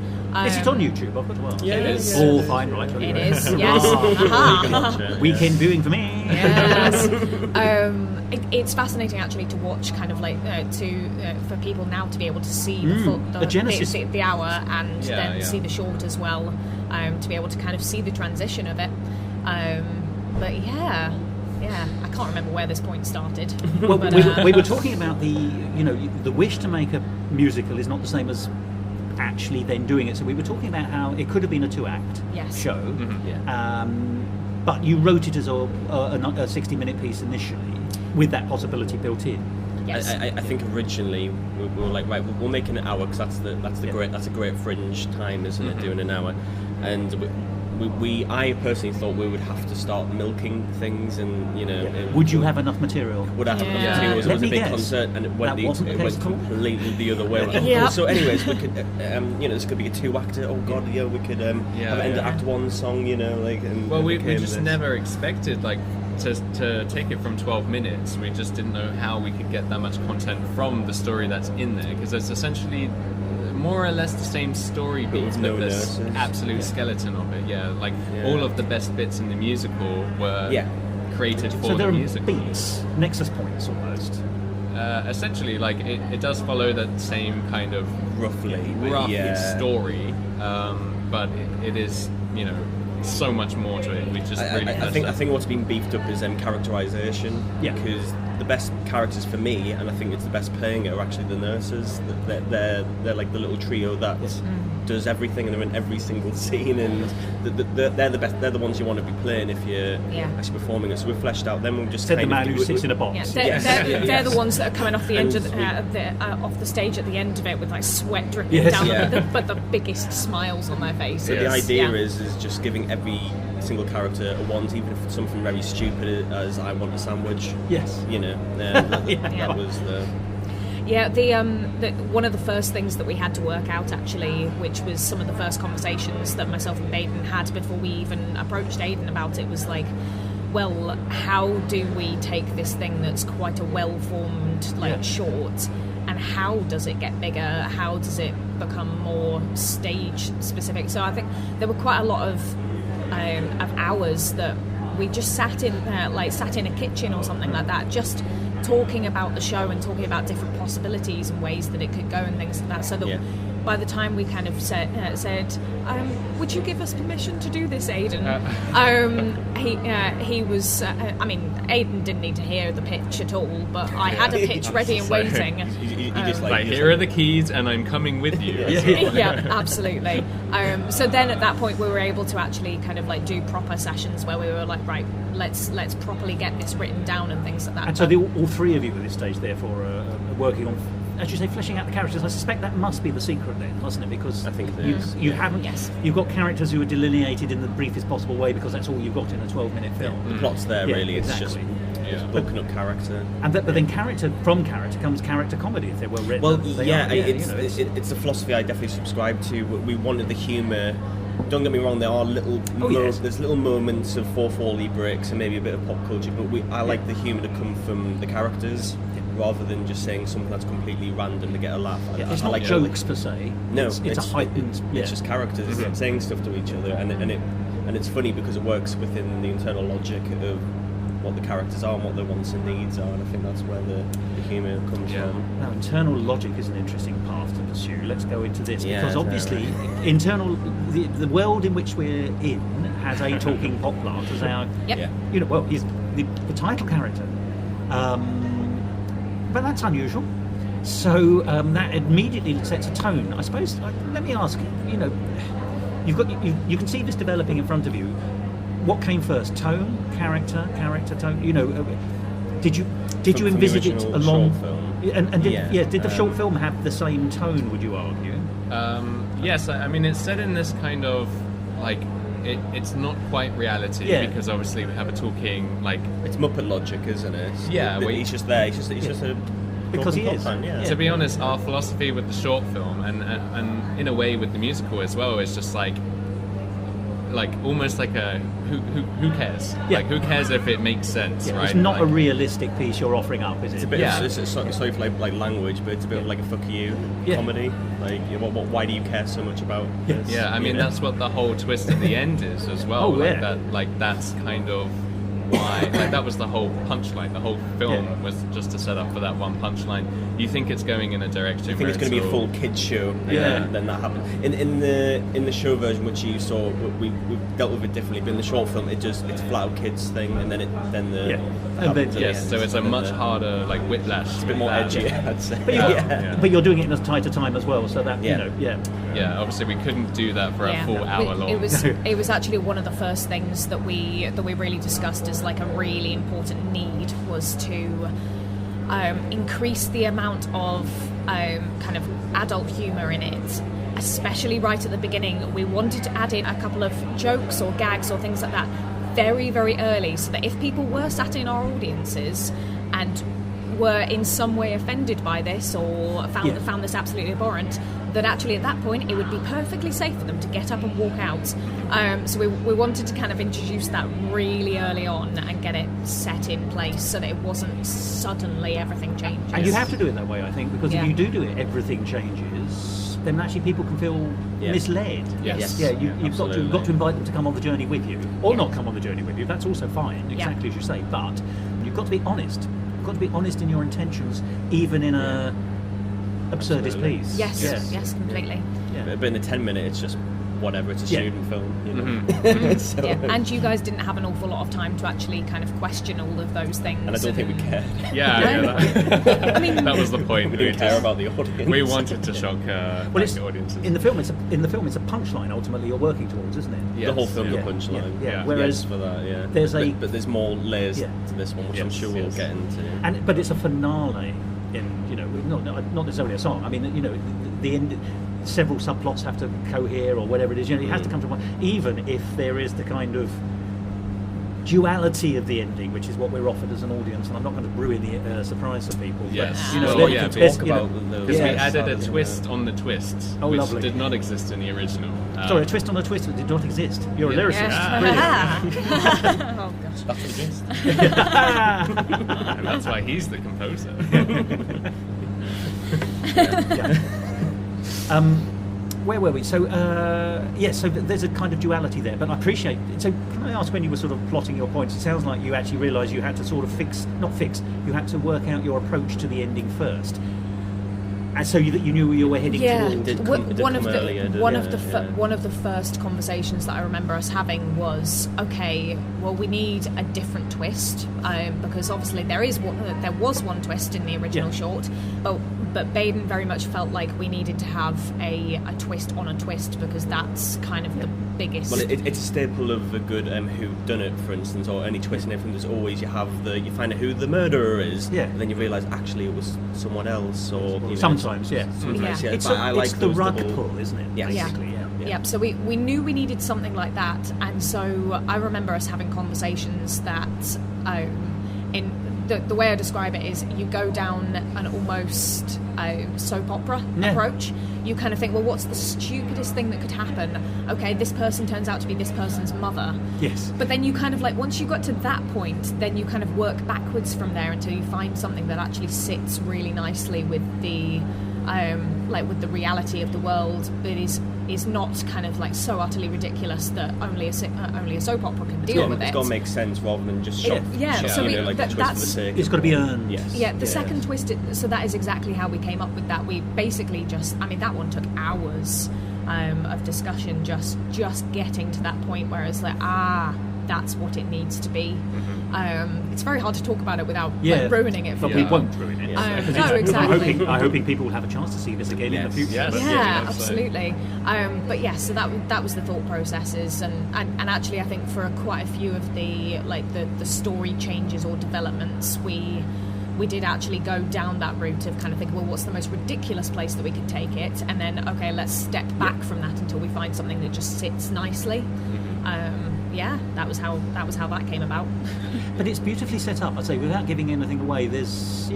Is it on YouTube? I've got to ask. Yeah, it is. All fine, right? It is. Yes. Weekend viewing for me. Yes. It's fascinating actually to watch, kind of like for people now to be able to see the Genesis, the hour, and then see the short as well, to be able to kind of see the transition of it. But yeah, I can't remember where this point started. Well, but, we were talking about the wish to make a musical is not the same as actually then doing it. So we were talking about how it could have been a 2-act show, but you wrote it as a 60-minute piece initially, with that possibility built in. Yes. I think originally we were like, right, we'll make an hour because that's a great fringe time, isn't it? Doing an hour, and I personally thought we would have to start milking things, and Would you have enough material? Would I have enough Yeah. material? It Let was a me big guess. concert, and it went completely the other way. Yeah. So, anyways, we could, this could be a 2-acter. Oh God, we could have end Act 1 song, And Well, we became just this. never expected to take it from 12 minutes. We just didn't know how we could get that much content from the story that's in there, because it's essentially more or less the same story beat, with no but this nurses. absolute skeleton of it. All of the best bits in the musical were created for So there the are musical. beats, nexus points almost. Essentially, it does follow that same kind of roughly rough yeah. story, but it is so much more to it. We just really I think what's been beefed up is characterization. Yeah. Because the best characters for me, and I think it's the best playing it, are actually the nurses. They're like the little trio that does everything, and they're in every single scene, and they're the best. They're the ones you want to be playing if you're actually performing it. So we've fleshed out. Then we've just Said the man who sits in a box. They're the ones that are coming off the end of off the stage at the end of it with like sweat dripping Yes. down, Yeah. but the biggest smiles on their faces. So the idea is just giving every single character a want, even if it's something very stupid as I want a sandwich. Yes. That was the. Yeah, the one of the first things that we had to work out actually, which was some of the first conversations that myself and Baden had before we even approached Aidan about it, was like, well, how do we take this thing that's quite a well-formed short, and how does it get bigger? How does it become more stage specific? So I think there were quite a lot of hours that we just sat in a kitchen or something like that, just talking about the show and talking about different possibilities and ways that it could go and things like that. So that by the time we kind of said, would you give us permission to do this, Aidan? He was. Aidan didn't need to hear the pitch at all, but I had a pitch ready and waiting. Here are the keys, and I'm coming with you. Yeah, absolutely. So then at that point we were able to actually kind of do proper sessions where we were like, right, let's properly get this written down and things like that. And so all three of you at this stage, therefore, are working on, as you say, fleshing out the characters. I suspect that must be the secret then, wasn't it? Because I think you haven't. Yes. You've got characters who are delineated in the briefest possible way because that's all you've got in a 12-minute film. The plot's there, really. Exactly. It's just bulking up character. And but then character comes character comedy if they're well written. Well, it's a philosophy I definitely subscribe to. We wanted the humour. Don't get me wrong, there are there's little moments of fourth-wall-y breaks and maybe a bit of pop culture, but I like the humour to come from the characters rather than just saying something that's completely random to get a laugh. It's I not like jokes per se. No, it's a heightened. It's just characters saying stuff to each other, and it's funny because it works within the internal logic of what the characters are and what their wants and needs are, and I think that's where the humour comes from. Now, internal logic is an interesting path to pursue. Let's go into this because obviously, the world in which we're in has a talking pot plant as our, he's the title character, but that's unusual. So that immediately sets a tone. I suppose. Let me ask. you can see this developing in front of you. What came first? Tone, character, tone. Did you envisage it along? Short film. And did the short film have the same tone? Would you argue? Yes, I mean it's set in this kind of like it's not quite reality because obviously we have a talking like it's Muppet logic, isn't it? Yeah, he's just there. He's just a because he is. To be honest, our philosophy with the short film and in a way with the musical as well is just like almost like a who cares? Yeah. Like who cares if it makes sense, right? It's not a realistic piece you're offering up, is it? It's a bit it's sort of like language, but it's a bit of like a fuck you comedy. Like, why do you care so much about this? Yeah, I mean that's what the whole twist at the end is as well. That's kind of why. Like that was the whole punchline. The whole film was just to set up for that one punchline. You think it's going in a direction. You think it's going to be a full kids show, and then that happened. In the show version, which you saw, we dealt with it differently. But in the short film, it's flat out kids thing, and so it's a much harder like whiplash. It's a bit more edgy, I'd say. But you're doing it in a tighter time as well, so that Yeah, obviously we couldn't do that for a full hour long. It was actually one of the first things that we really discussed as like a really important need was to increase the amount of kind of adult humour in it, especially right at the beginning. We wanted to add in a couple of jokes or gags or things like that very, very early, so that if people were sat in our audiences and were in some way offended by this or found this absolutely abhorrent, that actually at that point it would be perfectly safe for them to get up and walk out. So we wanted to kind of introduce that really early on and get it set in place so that it wasn't suddenly everything changes. And you have to do it that way, I think, because if you do it, everything changes, then actually people can feel misled. Yes. Yeah, you've got to invite them to come on the journey with you, or not come on the journey with you. That's also fine, exactly as you say. But you've got to be honest. You've got to be honest in your intentions, even in a absurdist piece. Yes, completely. But in the 10-minute, it's just whatever. It's a student film, And you guys didn't have an awful lot of time to actually kind of question all of those things. And I don't think we cared. I mean, that was the point. We didn't care about the audience. We wanted to shock the audiences. In the film, it's a punchline. Ultimately, you're working towards, isn't it? Yes. The whole film's a punchline. Yeah. Whereas for that, but there's more layers to this one, which I'm sure we'll get into. But it's a finale. Not necessarily a song. I mean, the end. Several subplots have to cohere, or whatever it is. It has to come to one. Even if there is the kind of duality of the ending, which is what we're offered as an audience, and I'm not going to ruin the surprise for people. Yes, talk about because we added a twist on the twist, which lovely. did not exist in the original. Sorry, a twist on a twist that did not exist. You're a lyricist. Oh gosh, That's the gist. And that's why he's the composer. Where were we? So, so there's a kind of duality there, but I appreciate it. So, can I ask, when you were sort of plotting your points, it sounds like you actually realised you had to sort of you had to work out your approach to the ending first. And so that you knew where you were heading towards. One of the first conversations that I remember us having was, okay, well, we need a different twist, because obviously there was one twist in the original short, but Baden very much felt like we needed to have a twist on a twist, because that's kind of the biggest. Well, it's a staple of a good whodunit, for instance, or any twist in everything. There's always you find out who the murderer is, and then you realise actually it was someone else, or sometimes, It's the rug pull, isn't it? Yes. Basically, Yeah, so we knew we needed something like that, and so I remember us having conversations that, in the way I describe it is, you go down an almost soap opera approach. You kind of think, well, what's the stupidest thing that could happen? Okay, this person turns out to be this person's mother. Yes. But then you kind of once you got to that point, then you kind of work backwards from there until you find something that actually sits really nicely with the with the reality of the world, but is not kind of so utterly ridiculous that only a soap opera can deal with it. It's got to make sense rather than just shock. It's got to be earned. Yes. Yeah, the second twist. So that is exactly how we came up with that. We basically that one took hours of discussion, just getting to that point where it's that's what it needs to be. It's very hard to talk about it without ruining it for But we people. won't ruin it. No, exactly. I'm hoping people will have a chance to see this again in the future. Yes. But- Yeah, absolutely. But yeah, so that was the thought processes, and actually, I think for quite a few of the story changes or developments, we did actually go down that route of kind of thinking, well, what's the most ridiculous place that we could take it, and then okay, let's step back from that until we find something that just sits nicely. That was how that came about. But it's beautifully set up. I'd say, without giving anything away. There's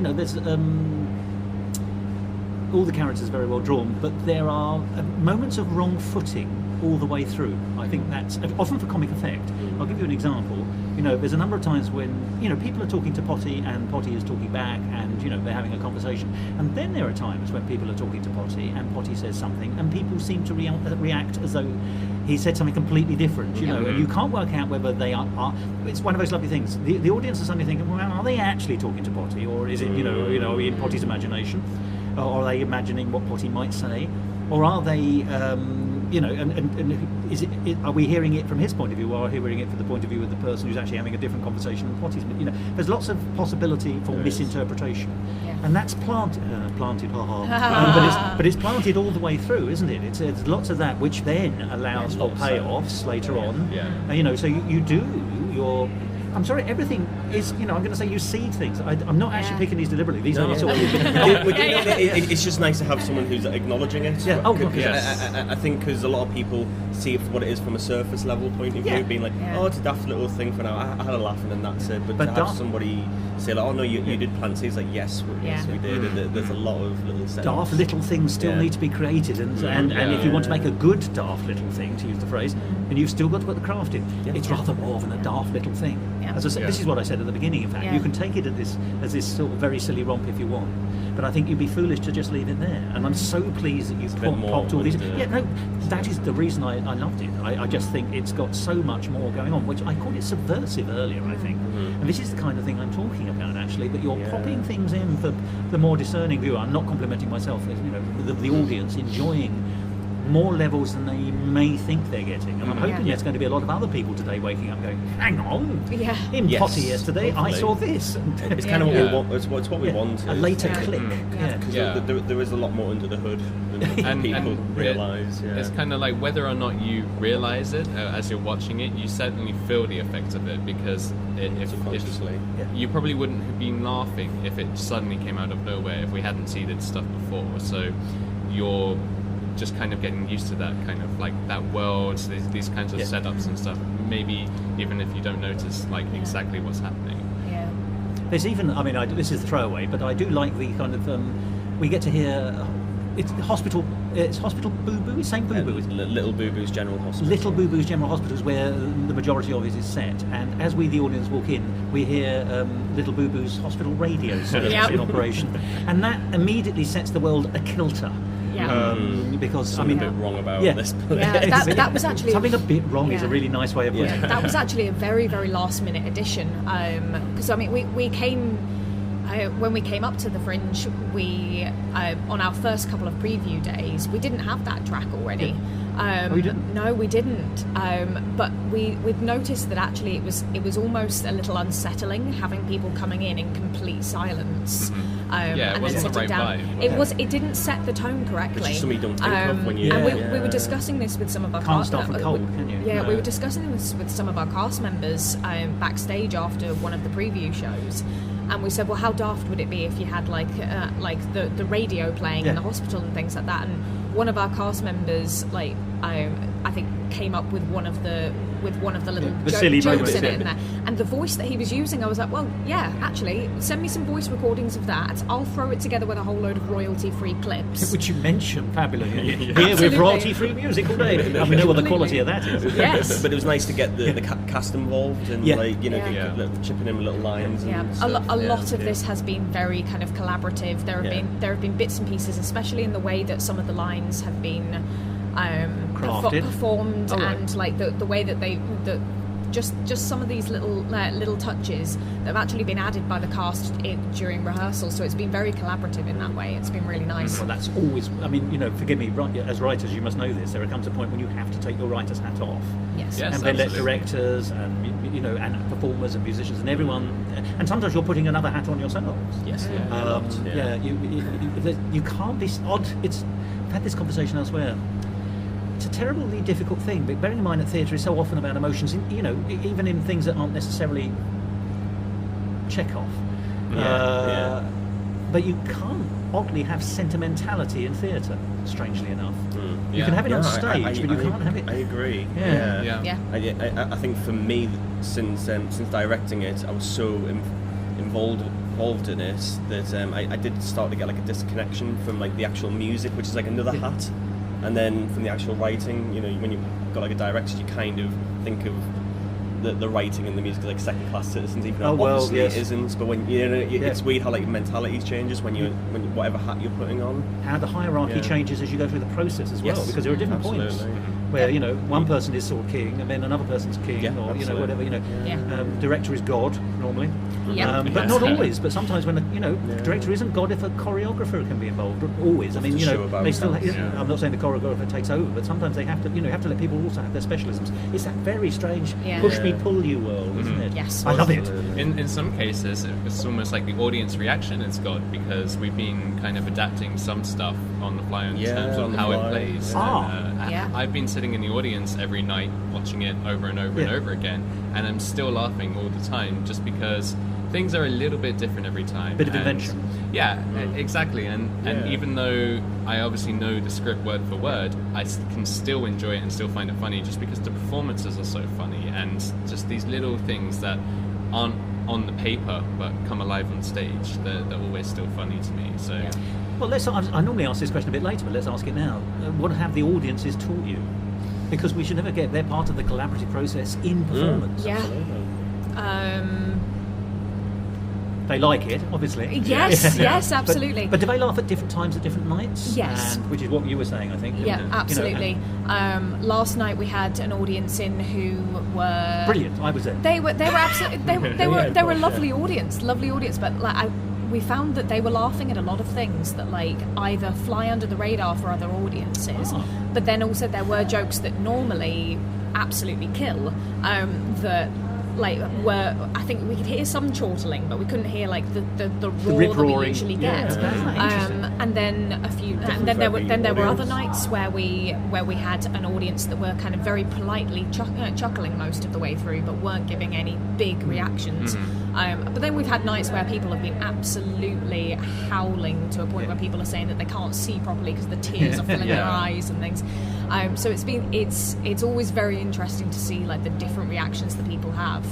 all the characters are very well drawn, but there are moments of wrong footing all the way through. I think that's often for comic effect. I'll give you an example. There's a number of times when people are talking to Potty and Potty is talking back, and they're having a conversation, and then there are times when people are talking to Potty and Potty says something and people seem to react as though he said something completely different. And you can't work out whether they are. It's one of those lovely things. The audience is suddenly thinking, well, are they actually talking to Potty, or is it are we in Potty's imagination, or are they imagining what Potty might say, or are they and is it are we hearing it from his point of view, or are we hearing it from the point of view of the person who's actually having a different conversation than Potty's? There's lots of possibility for misinterpretation, and that's planted, but it's planted all the way through, isn't it? It's lots of that, which then allows for payoffs later on. So you do your. I'm sorry, everything is, I'm going to say you seed things. I'm not actually picking these deliberately. These are sort of... It's just nice to have someone who's acknowledging it. Yeah. I think because a lot of people see it for what it is from a surface level point of view, being like, oh, it's a daft little thing for now. I had a laugh and then that's it. But to have somebody say like, oh no, you did plant seeds, like yes we did. And there's a lot of little setups. Daft little things still need to be created, and if you want to make a good daft little thing, to use the phrase, then you've still got to put the craft in. It's rather more than a daft little thing. As I said, this is what I said at the beginning. In fact, you can take it as this sort of very silly romp if you want, but I think you'd be foolish to just leave it there. And I'm so pleased that you've popped all these. That is the reason I loved it. I just think it's got so much more going on, which I called it subversive earlier, I think. And this is the kind of thing I'm talking about, actually, that you're popping things in for the more discerning viewer. I'm not complimenting myself, the audience enjoying more levels than they may think they're getting, and I'm hoping there's going to be a lot of other people today waking up going, hang on, in Potty yesterday I saw this. It's kind of what we want. It's what we want. A later click. Because there is a lot more under the hood than people realise. It's kind of like whether or not you realise it as you're watching it, you certainly feel the effects of it, because if you probably wouldn't have been laughing if it suddenly came out of nowhere if we hadn't seeded stuff before. So you're just kind of getting used to that kind of like that world, these kinds of setups and stuff, maybe even if you don't notice like exactly what's happening. There's even, this is the throwaway, but I do like the kind of we get to hear it's Hospital Boo Boo, St Boo Boo, Little Boo Boo's General Hospital. Little Boo Boo's General Hospital is where the majority of it is set, and as we, the audience, walk in, we hear Little Boo Boo's hospital radio service in operation, and that immediately sets the world akilter. Because something a bit wrong about this. That was actually something a bit wrong is a really nice way of putting it. That was actually a very, very last minute addition. Because we came when we came up to the Fringe, we on our first couple of preview days, we didn't have that track already. We didn't? No, we didn't. But we'd noticed that actually it was almost a little unsettling having people coming in complete silence. It wasn't the right vibe. It didn't set the tone correctly. Which is something you don't think of when you. And we were discussing this with some of our can't start from cold, can you? Yeah, we were discussing this with some of our cast members backstage after one of the preview shows. And we said, well, how daft would it be if you had like the radio playing in the hospital and things like that? And one of our cast members, I think, came up with one of the little jokes in it and that. And the voice that he was using, I was like, well, yeah, actually, send me some voice recordings of that. I'll throw it together with a whole load of royalty-free clips. Which you mentioned, fabulous. Here with royalty-free music all day. And we know what the quality of that is. Yes. But it was nice to get the cast involved and chipping in little lines. And stuff. A lot of this has been very kind of collaborative. There have been bits and pieces, especially in the way that some of the lines have been performed, and like the way that just some of these little touches that have actually been added by the cast during rehearsal. So it's been very collaborative in that way. It's been really nice. Well, that's always. I mean, forgive me. As writers, you must know this. There comes a point when you have to take your writer's hat off. Yes. And then let directors and and performers and musicians and everyone. And sometimes you're putting another hat on yourselves. Yes. You can't be odd. I've had this conversation elsewhere. It's a terribly difficult thing, but bearing in mind that theatre is so often about emotions, even in things that aren't necessarily Chekhov. But you can't oddly have sentimentality in theatre, strangely enough. You can have it on stage, but you can't have it... I agree. I think for me, since directing it, I was so involved in it that I did start to get like a disconnection from like the actual music, which is like another hat, and then from the actual writing. When you've got like a director, you kind of think of the writing and the music as like second-class citizens, even though obviously it isn't. But when it's weird how like mentality changes when whatever hat you're putting on. How the hierarchy changes as you go through the process as well, because there are different points where one person is sort of king and then another person's king, or whatever. Director is God normally, but not always. But sometimes when director isn't God, if a choreographer can be involved, always. I mean, they still. I'm not saying the choreographer takes over, but sometimes they have to. Have to let people also have their specialisms. It's that very strange push me, pull you world, isn't it? Yes, I love it. In some cases, it's almost like the audience reaction is God, because we've been kind of adapting some stuff on the fly in terms of how it plays. I've been sitting in the audience every night watching it over and over and over again, and I'm still laughing all the time just because things are a little bit different every time. Bit of invention. Yeah, exactly. And even though I obviously know the script word for word, I can still enjoy it and still find it funny just because the performances are so funny, and just these little things that aren't on the paper but come alive on stage, they're always still funny to me. So. Yeah. Well, I normally ask this question a bit later, but let's ask it now. What have the audiences taught you? Because we should never get they're part of the collaborative process in performance. They like it, obviously. Yes, absolutely. But do they laugh at different times at different nights? Yes. Which is what you were saying, I think. Yeah, absolutely. Last night we had an audience in who were brilliant. I was there. They were absolutely they were a lovely audience, but we found that they were laughing at a lot of things that like either fly under the radar for other audiences, but then also there were jokes that normally absolutely kill that I think we could hear some chortling, but we couldn't hear like the roar that we usually get. And then there were other nights where we had an audience that were kind of very politely chuckling most of the way through, but weren't giving any big reactions. But then we've had nights where people have been absolutely howling to a point where people are saying that they can't see properly because the tears are filling their eyes and things. So it's always very interesting to see like the different reactions that people have,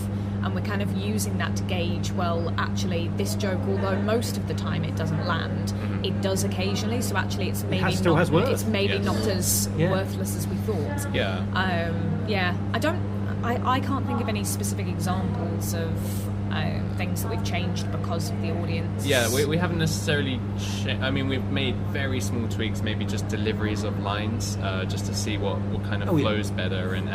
and we're kind of using that to gauge, well, actually this joke, although most of the time it doesn't land, it does occasionally, so actually it's maybe not as worthless as we thought. I can't think of any specific examples of things that we've changed because of the audience. We haven't necessarily we've made very small tweaks, maybe just deliveries of lines, just to see what kind of flows better and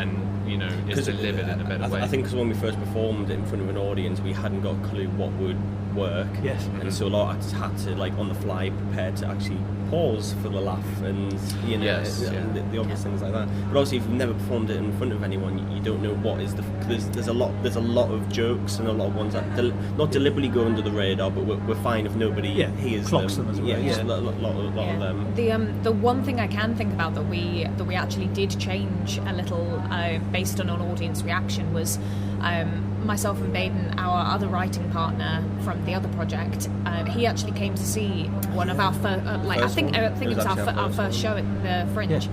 is delivered in a better way. I think because when we first performed it in front of an audience, we hadn't got a clue what would work, and so a lot of us had to like on the fly prepare to actually pause for the laugh and the obvious things like that. But obviously, if you've never performed it in front of anyone, you don't know what is there's a lot of jokes and a lot of ones that not deliberately go under the radar, but we're fine if nobody hears clocks them as well. A lot of them. The one thing I can think about that we actually did change a little based on an audience reaction was myself and Baden, our other writing partner from the other project, he actually came to see one of our first, I think it was our first show at the Fringe,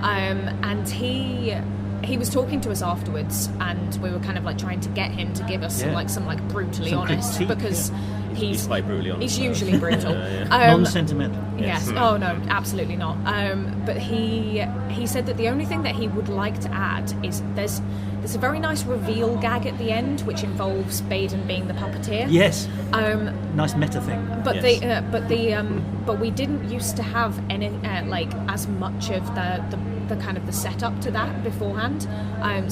and he was talking to us afterwards, and we were kind of like trying to get him to give us some brutally honest critique, because he's quite brutally honest. He's usually brutal. Non-sentimental. Yes. Oh no, absolutely not. But he said that the only thing that he would like to add is there's a very nice reveal gag at the end, which involves Baden being the puppeteer. Yes. Nice meta thing. But but we didn't used to have any as much of the the kind of the setup to that beforehand.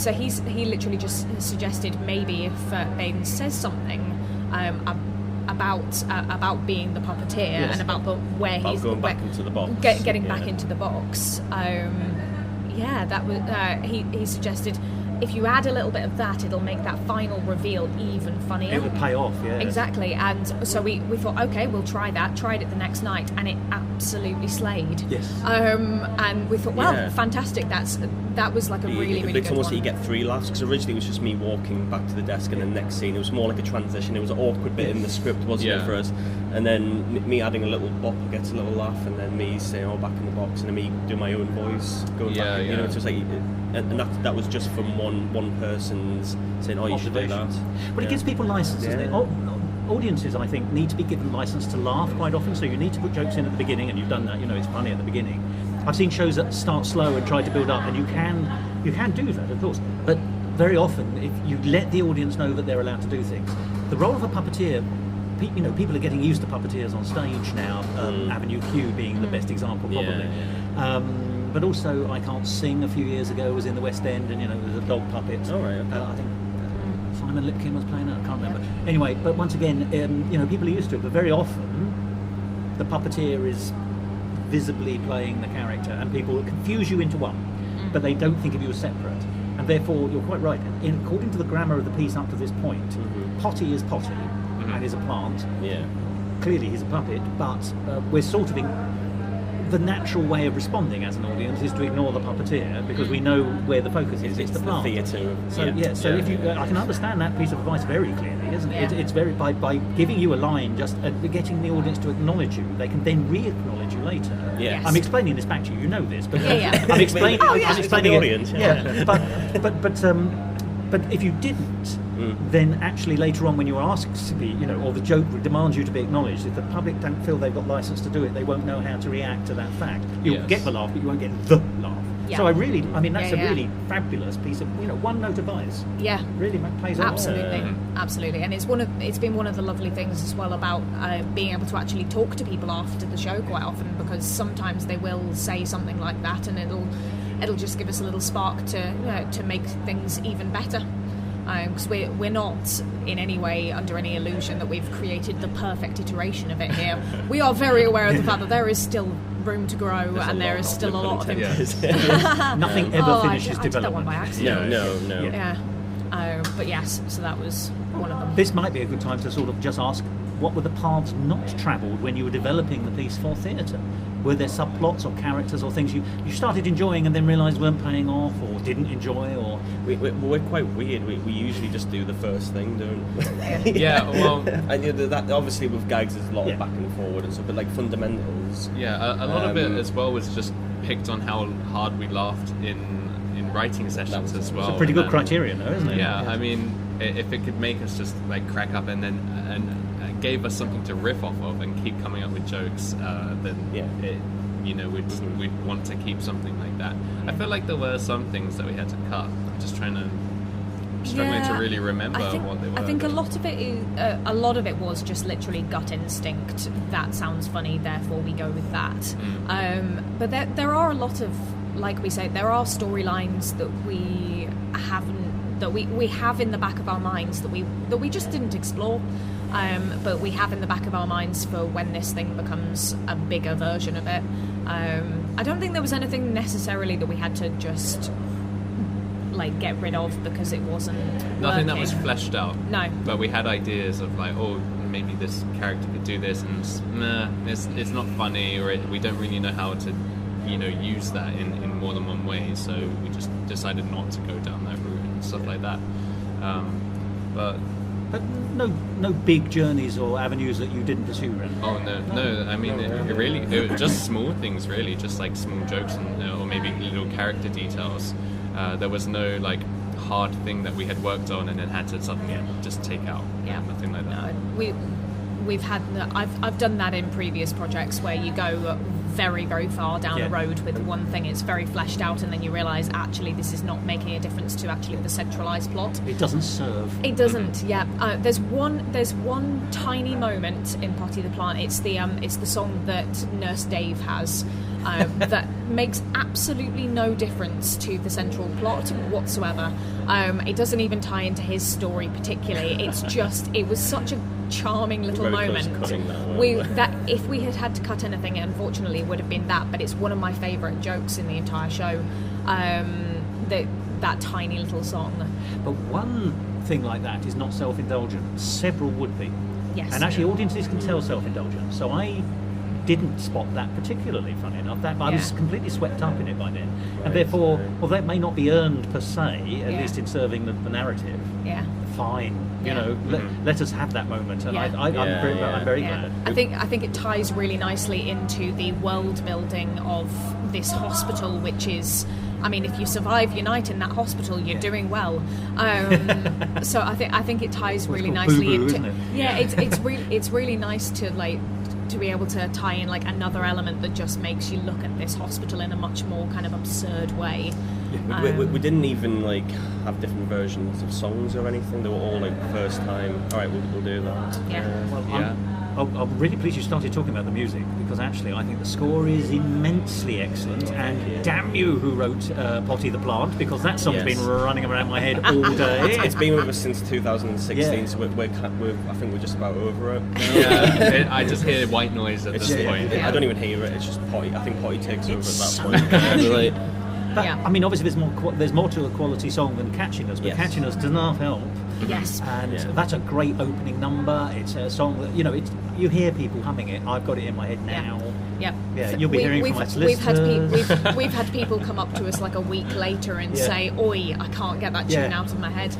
So he literally just suggested maybe if Baden says something about being the puppeteer and about where he's going back into the box, getting back into the box. That was he suggested. If you add a little bit of that, it'll make that final reveal even funnier. It would pay off, yeah. Exactly, and so we thought, okay, we'll try that. Tried it the next night, and it absolutely slayed. Yes. And we thought, well, fantastic. That was like a really good it's almost one. like you get 3 laughs, because originally it was just me walking back to the desk, and the next scene it was more like a transition. It was an awkward bit in the script, wasn't it, for us? And then me adding a little bop gets a little laugh, and then me saying, "Oh, back in the box," and then me doing my own voice going back. You know, it's just like, and that was just from one person's saying, "Oh, you should do that." But it gives people license, doesn't it? Audiences, I think, need to be given license to laugh quite often. So you need to put jokes in at the beginning, and you've done that. You know, it's funny at the beginning. I've seen shows that start slow and try to build up, and you can do that, of course. But very often, if you let the audience know that they're allowed to do things, the role of a puppeteer. People are getting used to puppeteers on stage now. Avenue Q being the best example, probably. But also, I Can't Sing a few years ago was in the West End, and there was a dog puppet. Oh, right, okay. I think Simon Lipkin was playing it. I can't remember. Anyway, but once again, people are used to it. But very often, the puppeteer is visibly playing the character, and people confuse you into one, but they don't think of you as separate. And therefore, you're quite right. According to the grammar of the piece up to this point, Potty is Potty. And is a plant. Yeah. Clearly he's a puppet, but we're sort of the natural way of responding as an audience is to ignore the puppeteer because we know where the focus is. It's the plant. Theatre. So if you, I can understand that piece of advice very clearly, isn't it? It's very by giving you a line, just getting the audience to acknowledge you, they can then re-acknowledge you later. Yes. I'm explaining this back to you. You know this, but I'm explaining. I'm explaining the audience. But if you didn't, then actually later on when you are asked to be, or the joke demands you to be acknowledged, if the public don't feel they've got license to do it, they won't know how to react to that fact. You'll get the laugh, but you won't get the laugh. Yeah. So that's a really fabulous piece of, one note advice. Yeah. Really pays off. Absolutely. And it's been one of the lovely things as well about being able to actually talk to people after the show quite often, because sometimes they will say something like that and it'll just give us a little spark to make things even better. Because we're not in any way under any illusion that we've created the perfect iteration of it here. We are very aware of the fact that there is still room to grow, and there is still a lot of nothing ever finishes development. I did that one by accident. No. Yeah. But yes, so that was one of them. This might be a good time to sort of just ask, what were the paths not travelled when you were developing the piece for theatre? Were there subplots or characters or things you started enjoying and then realised weren't paying off, or didn't enjoy, or... We're quite weird. We usually just do the first thing, don't we? Yeah, well... and that obviously with gags there's a lot of back and forward and stuff, but like fundamentals... Yeah, a lot of it as well was just picked on how hard we laughed in writing sessions as well. It's a pretty good criterion though, isn't it? Yeah, I mean, if it could make us just like crack up and gave us something to riff off of and keep coming up with jokes, then we'd want to keep something like that. I felt like there were some things that we had to cut. I'm just struggling to really remember what they were. I think a lot of it was just literally gut instinct. That sounds funny, therefore we go with that. But there are a lot of, like we say, there are storylines that we have in the back of our minds that we just didn't explore. But we have in the back of our minds for when this thing becomes a bigger version of it. I don't think there was anything necessarily that we had to just like get rid of because it wasn't nothing working. That was fleshed out. No. But we had ideas of like, maybe this character could do this, and it's not funny, or we don't really know how to use that in more than one way, so we just decided not to go down that route and stuff like that. But no big journeys or avenues that you didn't pursue, right? Oh no! I mean, it was just small things, really, just like small jokes or maybe little character details. There was no like hard thing that we had worked on and then had to suddenly just take out. Nothing like that. No, we've had. I've done that in previous projects where you go very, very far down a road with one thing. It's very fleshed out, and then you realise actually this is not making a difference to actually the centralised plot. It doesn't serve. It doesn't. Yeah. There's one tiny moment in Potty the Plant. It's the song that Nurse Dave has. that makes absolutely no difference to the central plot whatsoever. It doesn't even tie into his story particularly. It was such a charming little moment. If we had to cut anything, unfortunately, it would have been that. But it's one of my favourite jokes in the entire show. That tiny little song. But one thing like that is not self-indulgent. Several would be. Yes. And actually, audiences can tell self-indulgent. So I didn't spot that particularly, funny enough. I was completely swept up in it by then. Right. And therefore, although it may not be earned per se, at least in serving the narrative, fine. You know, let us have that moment. And I'm very glad. I think it ties really nicely into the world building of this hospital, which is, I mean, if you survive your night in that hospital, you're doing well. So I think it ties really nicely into. Isn't it? Yeah, it's really nice to be able to tie in like another element that just makes you look at this hospital in a much more kind of absurd way. We didn't even like have different versions of songs or anything. They were all like first time. All right, we'll do that. I'm really pleased you started talking about the music, because actually I think the score is immensely excellent, and damn you who wrote Potty the Plant, because that song's been running around my head all day. It's been with us since 2016, so I think we're just about over it. Yeah, I just hear white noise at this point. I don't even hear it. It's just Potty. I think Potty takes over at that point. But, I mean, obviously there's more to a quality song than catchiness, but catchiness does not help. Yes. And that's a great opening number. It's a song that, you know, you hear people humming it. I've got it in my head now. Yeah. Yeah, you'll be hearing from my listeners. We've had people come up to us like a week later and say, "Oi, I can't get that tune out of my head."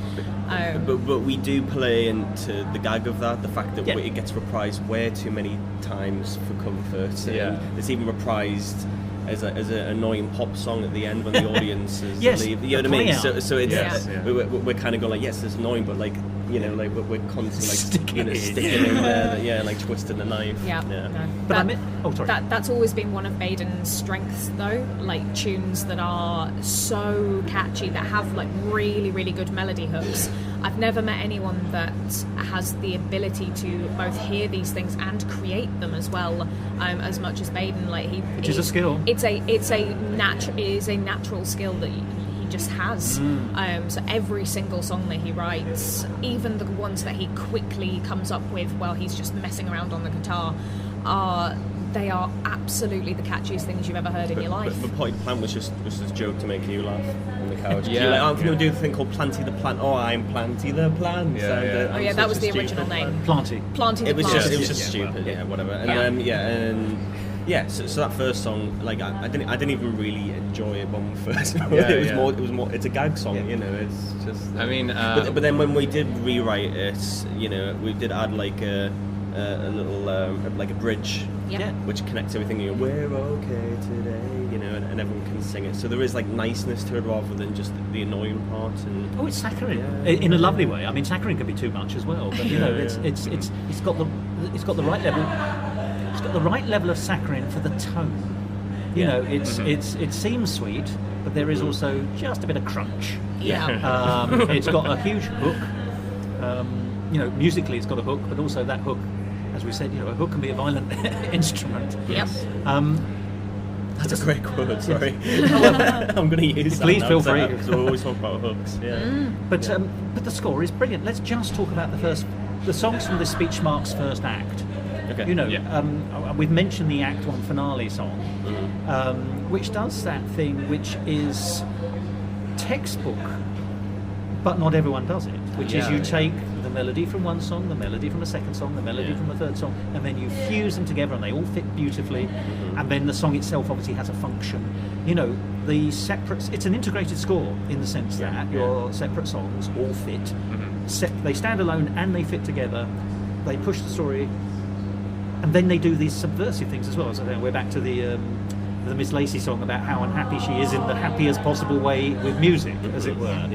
But we do play into the gag of that, the fact that it gets reprised way too many times for comfort. It's even reprised as an annoying pop song at the end when the audience leave. You know what I mean? So it's we're kind of going like, yes, it's annoying, but like, you know, like we're constantly like sticking in there, like twisting the knife. But that's always been one of Baden's strengths, though. Like tunes that are so catchy, that have like really, really good melody hooks. I've never met anyone that has the ability to both hear these things and create them as well, as much as Baden. Which is a skill. It is a natural skill that he just has. So every single song that he writes, even the ones that he quickly comes up with while he's just messing around on the guitar, they are absolutely the catchiest things you've ever heard in your life. But Potty the Plant was just a joke to make you laugh on the couch. I'm going to do a thing called Planty the Plant. Oh, I'm Planty the Plant. That was the original name. Planty the Plant. It was just stupid. Whatever. And so that first song, like I didn't even really enjoy it when we first. It was more. It's a gag song, you know. It's just. I mean, but then when we did rewrite it, you know, we did add like a little like a bridge, which connects everything. You know, we're okay today, you know, and everyone can sing it. So there is like niceness to it rather than just the annoying part. And it's saccharine in a lovely way. I mean, saccharine can be too much as well, but you know, it's got the right level. It's got the right level of saccharine for the tone. You know, it seems sweet, but there is also just a bit of crunch. It's got a huge hook. You know, musically it's got a hook, but also that hook, as we said, you know, a hook can be a violent instrument. That's a great quote, sorry. I'm going to use that. Please feel free. Because we always talk about hooks. But the score is brilliant. Let's just talk about the songs from the Speech Mark's first act. Okay. You know, we've mentioned the Act 1 finale song, which does that thing which is textbook, but not everyone does it, which is you take the melody from one song, the melody from a second song, the melody from a third song, and then you fuse them together and they all fit beautifully, and then the song itself obviously has a function. You know, it's an integrated score in the sense that your separate songs all fit, they stand alone and they fit together, they push the story, and then they do these subversive things as well. So then we're back to the Miss Lacey song about how unhappy she is in the happiest possible way with music, as it were.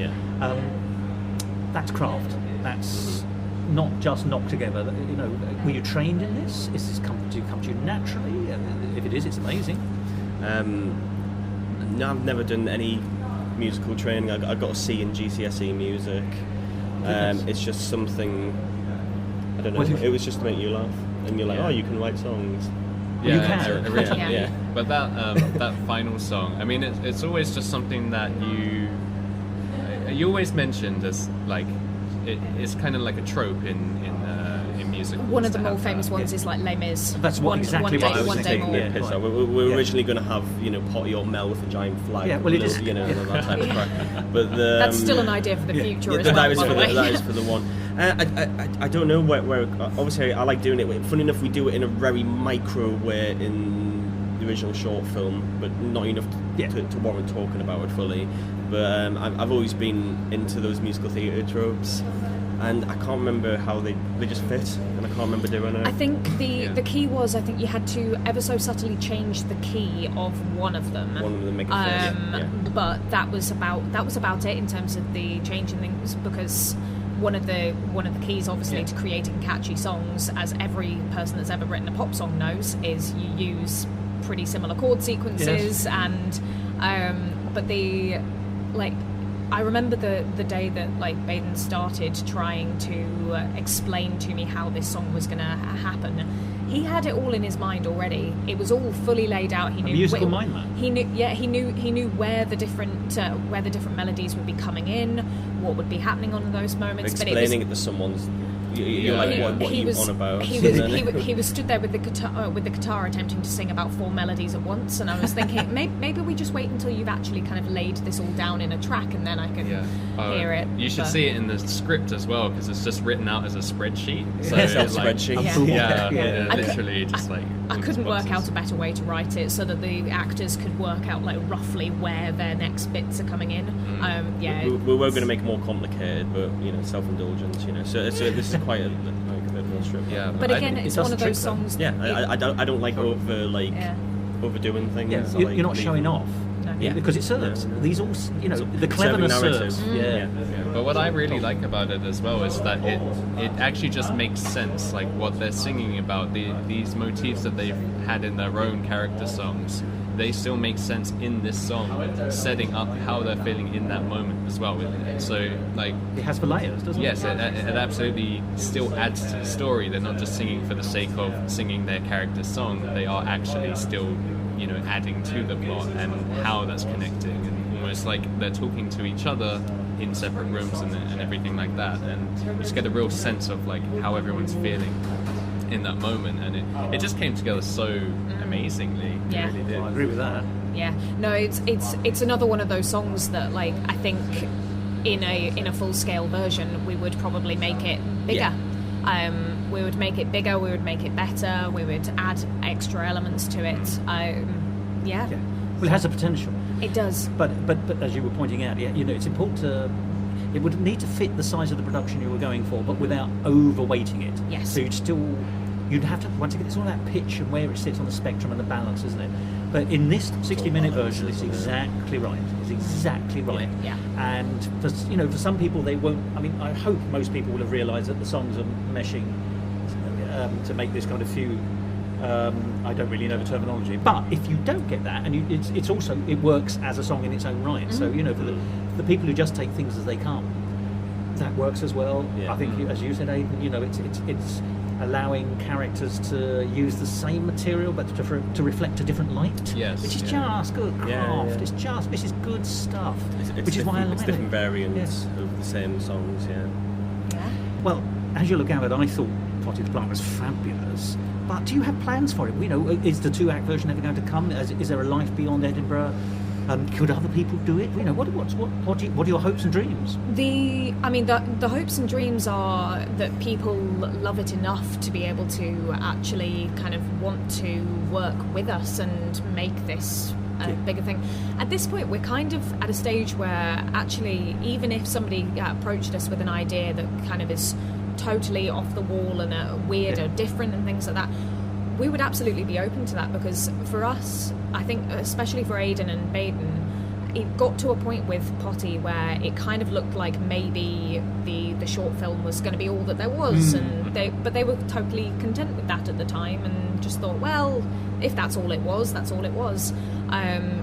That's craft. That's not just knocked together. You know, were you trained in this? Is this come to you naturally? If it is, it's amazing. No, I've never done any musical training. I got a C in GCSE music. It's just something. I don't know. It was just to make you laugh, and you're like, oh, you can write songs. Yeah, You can. originally. Yeah. But that final song, I mean, it's always just something that you always mentioned as like it's kind of like a trope in musicals. One of the to more have famous that. ones is like Les Mis. That's what exactly what I was one day thinking, more. yeah. Piss off. We're originally going to have, Potty or Mel with a giant flag. Yeah, well, it is- that type of crap. But That's still an idea for the future as well, that is by for the way. that is for the one. I don't know where. Obviously, I like doing it. Funny enough, we do it in a very micro way in the original short film, but not enough to warrant talking about it fully. But I've always been into those musical theatre tropes. And I can't remember how they just fit, and I can't remember doing it. I think the key was, I think you had to ever so subtly change the key of one of them. One of them make a fit. But that was about it in terms of the changing things, because one of the keys, obviously, to creating catchy songs, as every person that's ever written a pop song knows, is you use pretty similar chord sequences, and but the like. I remember the day that Baden started trying to explain to me how this song was going to happen. He had it all in his mind already. It was all fully laid out. He knew musical mind map. He knew where the different melodies would be coming in, what would be happening on those moments. Explaining it to someone's. You're like, what he you was on about? he was stood there with the guitar attempting to sing about 4 melodies at once, and I was thinking maybe we just wait until you've actually kind of laid this all down in a track, and then I can hear it. You should see it in the script as well, because it's just written out as a spreadsheet. So spreadsheet. Literally just like. I couldn't work out a better way to write it so that the actors could work out roughly where their next bits are coming in. We were going to make it more complicated, but self-indulgence. So this is quite a bit more strict. Yeah, but again, it's one of those songs. Yeah, I don't like overdoing things. Yeah, you're not showing off. No. Because it serves. These all, the cleverness serves. But what I really like about it as well is that it actually just makes sense, like what they're singing about, these motifs that they've had in their own character songs. They still make sense in this song, setting up how they're feeling in that moment as well. So, it has for layers, doesn't it? Yes, it absolutely still adds to the story. They're not just singing for the sake of singing their character's song. They are actually still, adding to the plot and how that's connecting, and almost like they're talking to each other in separate rooms and everything like that. And you just get a real sense of how everyone's feeling in that moment, and it just came together so amazingly. Yeah. It really did. I agree with that. Yeah, no, it's another one of those songs that I think in a full scale version we would probably make it bigger. We would make it bigger, we would make it better, we would add extra elements to it. Well, it has a potential. It does. But as you were pointing out, it's important to. It would need to fit the size of the production you were going for, but without overweighting it. Yes. So you'd have to, once again, it's all that pitch and where it sits on the spectrum and the balance, isn't it? But in this 60-minute version, it's exactly right. It's exactly right. Yeah. And for some people, they won't. I mean, I hope most people will have realised that the songs are meshing to make this kind of fugue. I don't really know the terminology, but if you don't get that, and it's also, it works as a song in its own right. So for the people who just take things as they come, that works as well. Yeah. I think, as you said, Aidan, it's allowing characters to use the same material but to reflect a different light. Yes. Which is just good craft. This is good stuff. Which is why I like it. It's different variants of the same songs. Yeah. Well, as you look at it, I thought Potty the Plant was fabulous. But do you have plans for it? Is the 2-act version ever going to come? Is there a life beyond Edinburgh? Could other people do it? What are your hopes and dreams? The hopes and dreams are that people love it enough to be able to actually kind of want to work with us and make this a bigger thing. At this point, we're kind of at a stage where actually, even if somebody approached us with an idea that kind of is totally off the wall and weird or different and things like that, we would absolutely be open to that, because for us, I think, especially for Aidan and Baden, it got to a point with Potty where it kind of looked like maybe the short film was going to be all that there was, and they were totally content with that at the time, and just thought, well, if that's all it was, that's all it was.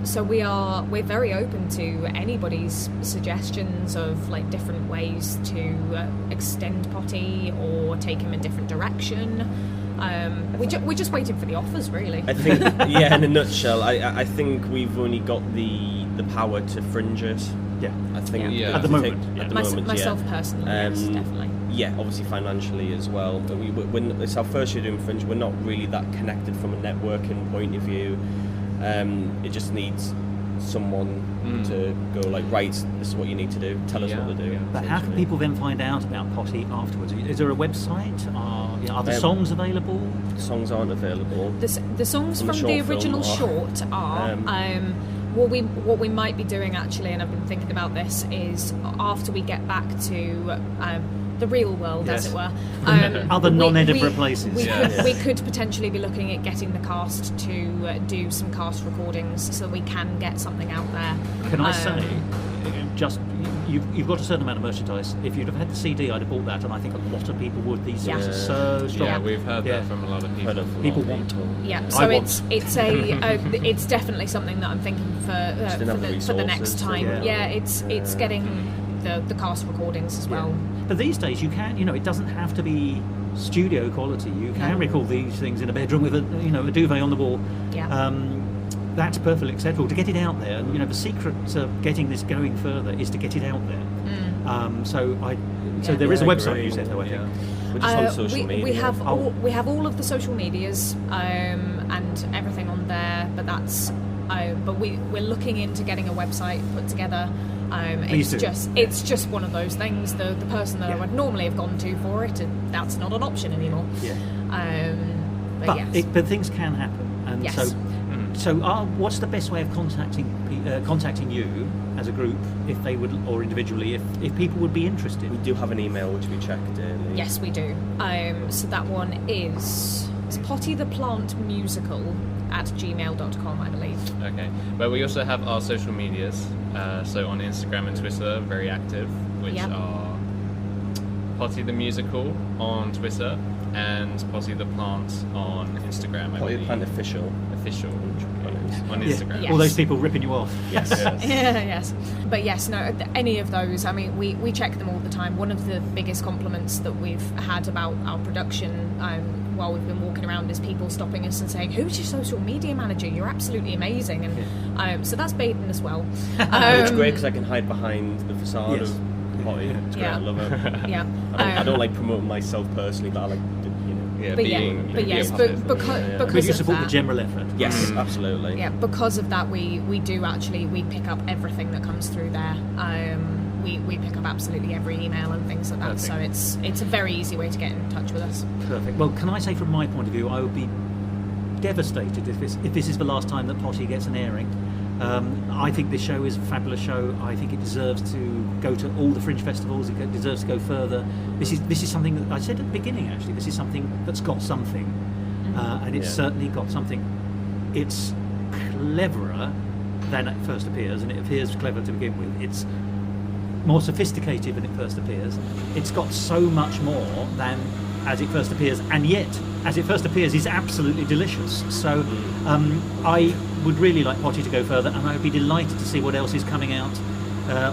So we're very open to anybody's suggestions of like different ways to extend Potty or take him in a different direction. We're just waiting for the offers, really. I think, in a nutshell, I think we've only got the power to fringe it. Yeah. I think Yeah. At the moment. At the moment, Myself personally, yes, definitely. Yeah, obviously financially as well. But it's our first year doing Fringe. We're not really that connected from a networking point of view. It just needs someone to go like, right, this is what you need to do. Tell us what to do. Yeah. But how can people then find out about Potty afterwards? Is there a website? Are the songs available? Songs aren't available. The songs From the from the short original film short are. What we might be doing actually, and I've been thinking about this, is after we get back to the real world, as it were. Other non-Edinburgh places. We could potentially be looking at getting the cast to do some cast recordings so we can get something out there. Can I say, just you've got a certain amount of merchandise. If you'd have had the CD, I'd have bought that, and I think a lot of people would. These songs are so strong. Yeah, we've heard that from a lot of people. People want to. Yeah, so it's definitely something that I'm thinking for the next time. It's getting the cast recordings as well. But these days you can, it doesn't have to be studio quality. You can record these things in a bedroom with a duvet on the wall. Yeah. That's perfectly acceptable. To get it out there, and the secret to getting this going further is to get it out there. So there is a website you said, though, I think. We're just on social media. We have all of the social medias and everything on there, but that's but we're looking into getting a website put together. It's just one of those things. The person that I would normally have gone to for it, that's not an option anymore. But things can happen, and yes. So what's the best way of contacting you as a group, if they would, or individually, if people would be interested? We do have an email which we check daily. Yes, we do. So that one is Potty the Plant Musical at gmail.com, I believe. Okay, but we also have our social medias. So on Instagram and Twitter, very active, which are Potty the Musical on Twitter and Potty the Plant on Instagram. Potty the Plant official on Instagram. Yes. All those people ripping you off. Yes. Yes. But yes, no, any of those, I mean, we check them all the time. One of the biggest compliments that we've had about our production while we've been walking around is people stopping us and saying, "Who's your social media manager? You're absolutely amazing." And so that's Baden as well. It's great because I can hide behind the facade of Potty. It's great. I love it. Yeah. I don't like promoting myself personally, but I like because But you of support that, the general effort. Yes, absolutely. Yeah, because of that, we pick up everything that comes through there. We pick up absolutely every email and things like that. Perfect. So it's a very easy way to get in touch with us. Perfect. Well, can I say from my point of view, I would be devastated if this is the last time that Potty gets an airing. I think this show is a fabulous show. I think it deserves to go to all the Fringe festivals. It deserves to go further. This is something that I said at the beginning. Actually, this is something that's got something, and it's certainly got something. It's cleverer than it first appears, and it appears clever to begin with. It's more sophisticated than it first appears. It's got so much more than as it first appears, and yet as it first appears is absolutely delicious. So I would really like Potty to go further, and I would be delighted to see what else is coming out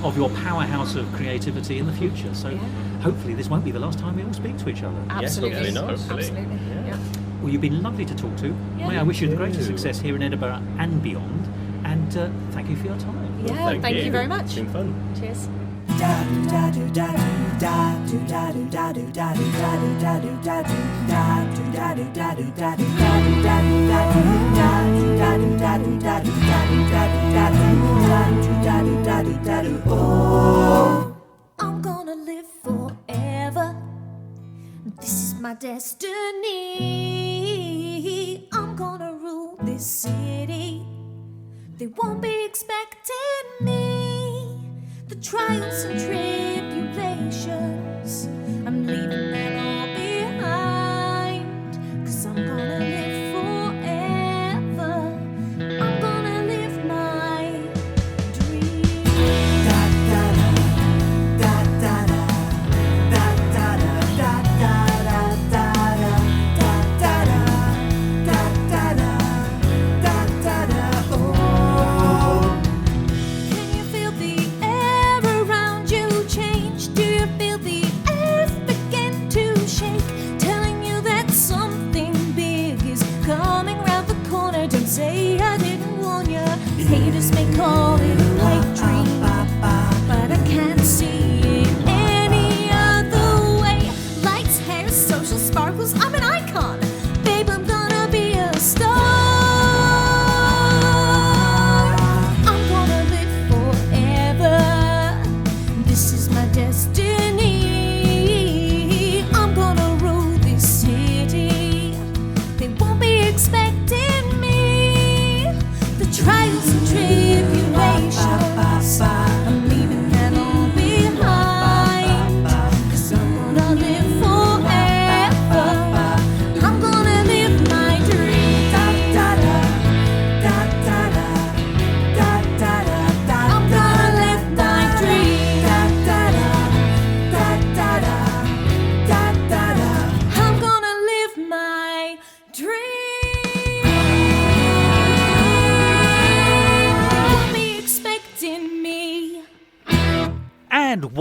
of your powerhouse of creativity in the future. So hopefully this won't be the last time we all speak to each other. Absolutely. Yes, hopefully not. Absolutely. Yeah. Well, you've been lovely to talk to. May I wish you the greatest success here in Edinburgh and beyond, and thank you for your time. Yeah, thank you very much. It's been fun. Cheers. I'm gonna live forever. This is my destiny. I'm gonna rule this city. They won't be expecting me. The trials and tribulations, I'm leaving them all behind. 'Cause I'm gonna live forever. I'm gonna live my dream.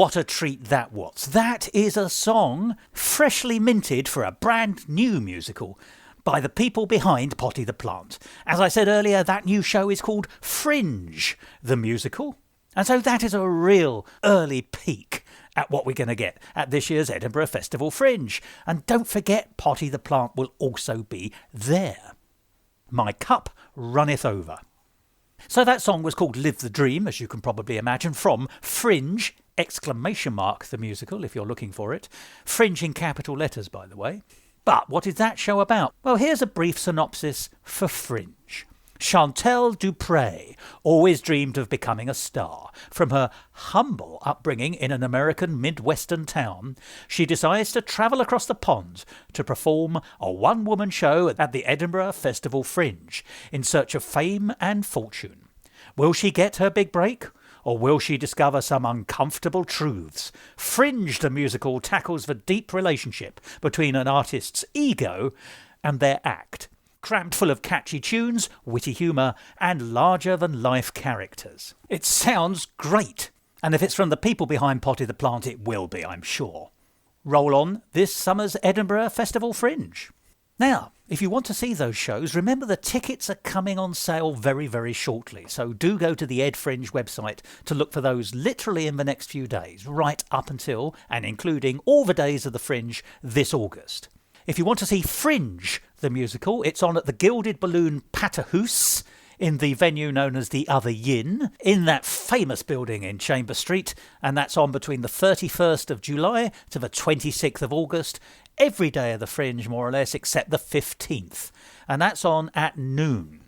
what a treat that was. That is a song freshly minted for a brand new musical by the people behind Potty the Plant. As I said earlier, that new show is called Fringe, the musical. And so that is a real early peek at what we're going to get at this year's Edinburgh Festival Fringe. And don't forget, Potty the Plant will also be there. My cup runneth over. So that song was called Live the Dream, as you can probably imagine, from Fringe, ! The musical, if you're looking for it. Fringe in capital letters, by the way. But what is that show about? Well, here's a brief synopsis for Fringe. Chantelle Dupre always dreamed of becoming a star. From her humble upbringing in an American Midwestern town, she decides to travel across the pond to perform a one-woman show at the Edinburgh Festival Fringe in search of fame and fortune. Will she get her big break? Or will she discover some uncomfortable truths? Fringe the musical tackles the deep relationship between an artist's ego and their act, crammed full of catchy tunes, witty humour, and larger-than-life characters. It sounds great, and if it's from the people behind Potty the Plant, it will be, I'm sure. Roll on this summer's Edinburgh Festival Fringe. Now, if you want to see those shows, remember the tickets are coming on sale very, very shortly, so do go to the EdFringe website to look for those literally in the next few days, right up until and including all the days of the Fringe this August. If you want to see Fringe, the musical, it's on at the Gilded Balloon Patterhouse in the venue known as the Other Yin, in that famous building in Chamber Street, and that's on between the 31st of July to the 26th of August, every day of the Fringe, more or less, except the 15th, and that's on at noon.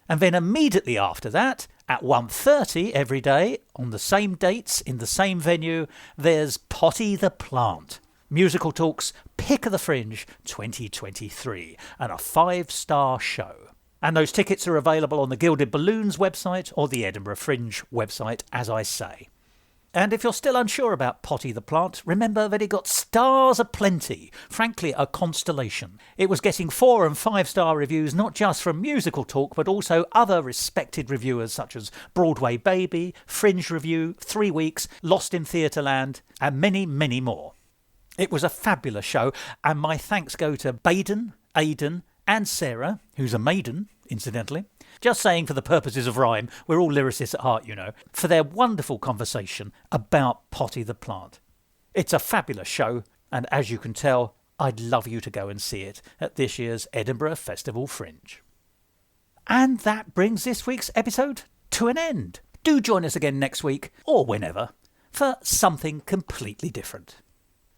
And then immediately after that, at 1:30 every day, on the same dates, in the same venue, there's Potty the Plant. Musical Talk's Pick of the Fringe 2023, and a 5-star show. And those tickets are available on the Gilded Balloons website or the Edinburgh Fringe website, as I say. And if you're still unsure about Potty the Plant, remember that it got stars aplenty, frankly a constellation. It was getting 4- and 5-star reviews not just from Musical Talk, but also other respected reviewers such as Broadway Baby, Fringe Review, 3 Weeks, Lost in Theatreland, and many, many more. It was a fabulous show, and my thanks go to Baden, Aidan, and Sarah, who's a maiden, incidentally. Just saying for the purposes of rhyme, we're all lyricists at heart, you know, for their wonderful conversation about Potty the Plant. It's a fabulous show, and as you can tell, I'd love you to go and see it at this year's Edinburgh Festival Fringe. And that brings this week's episode to an end. Do join us again next week, or whenever, for something completely different.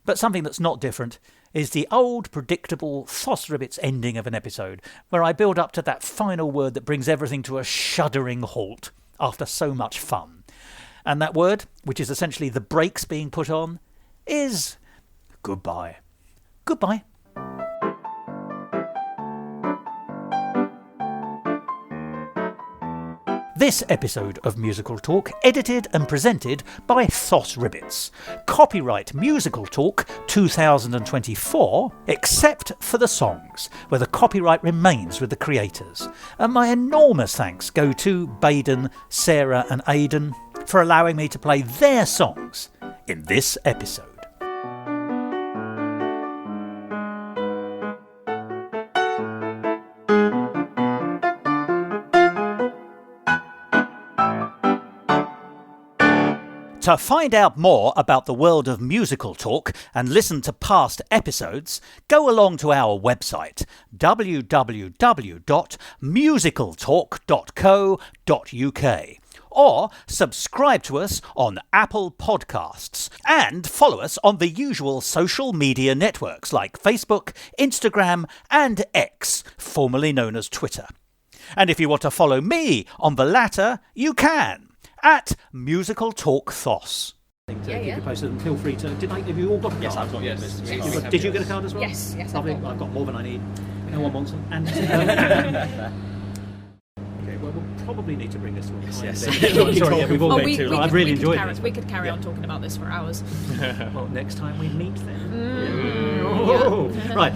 But something that's not different is the old, predictable Thos Ribbits ending of an episode, where I build up to that final word that brings everything to a shuddering halt after so much fun. And that word, which is essentially the brakes being put on, is goodbye. Goodbye. This episode of Musical Talk, edited and presented by Thos Ribbits. Copyright Musical Talk 2024, except for the songs, where the copyright remains with the creators. And my enormous thanks go to Baden, Sarah and Aidan for allowing me to play their songs in this episode. To find out more about the world of Musical Talk and listen to past episodes, go along to our website www.musicaltalk.co.uk or subscribe to us on Apple Podcasts and follow us on the usual social media networks like Facebook, Instagram and X, formerly known as Twitter. And if you want to follow me on the latter, you can. At Musical Talk Thos. Keep you posted and feel free to. Have you all got a card? Yes, I've got yes. Did you get a card as well? Yes, Lovely. I've got more than I need. No one wants them. And okay, well, we'll probably need to bring this to an end. Sorry, we've all been too long. I've really enjoyed it. We could carry on talking about this for hours. Well, next time we meet then. Yeah. Right.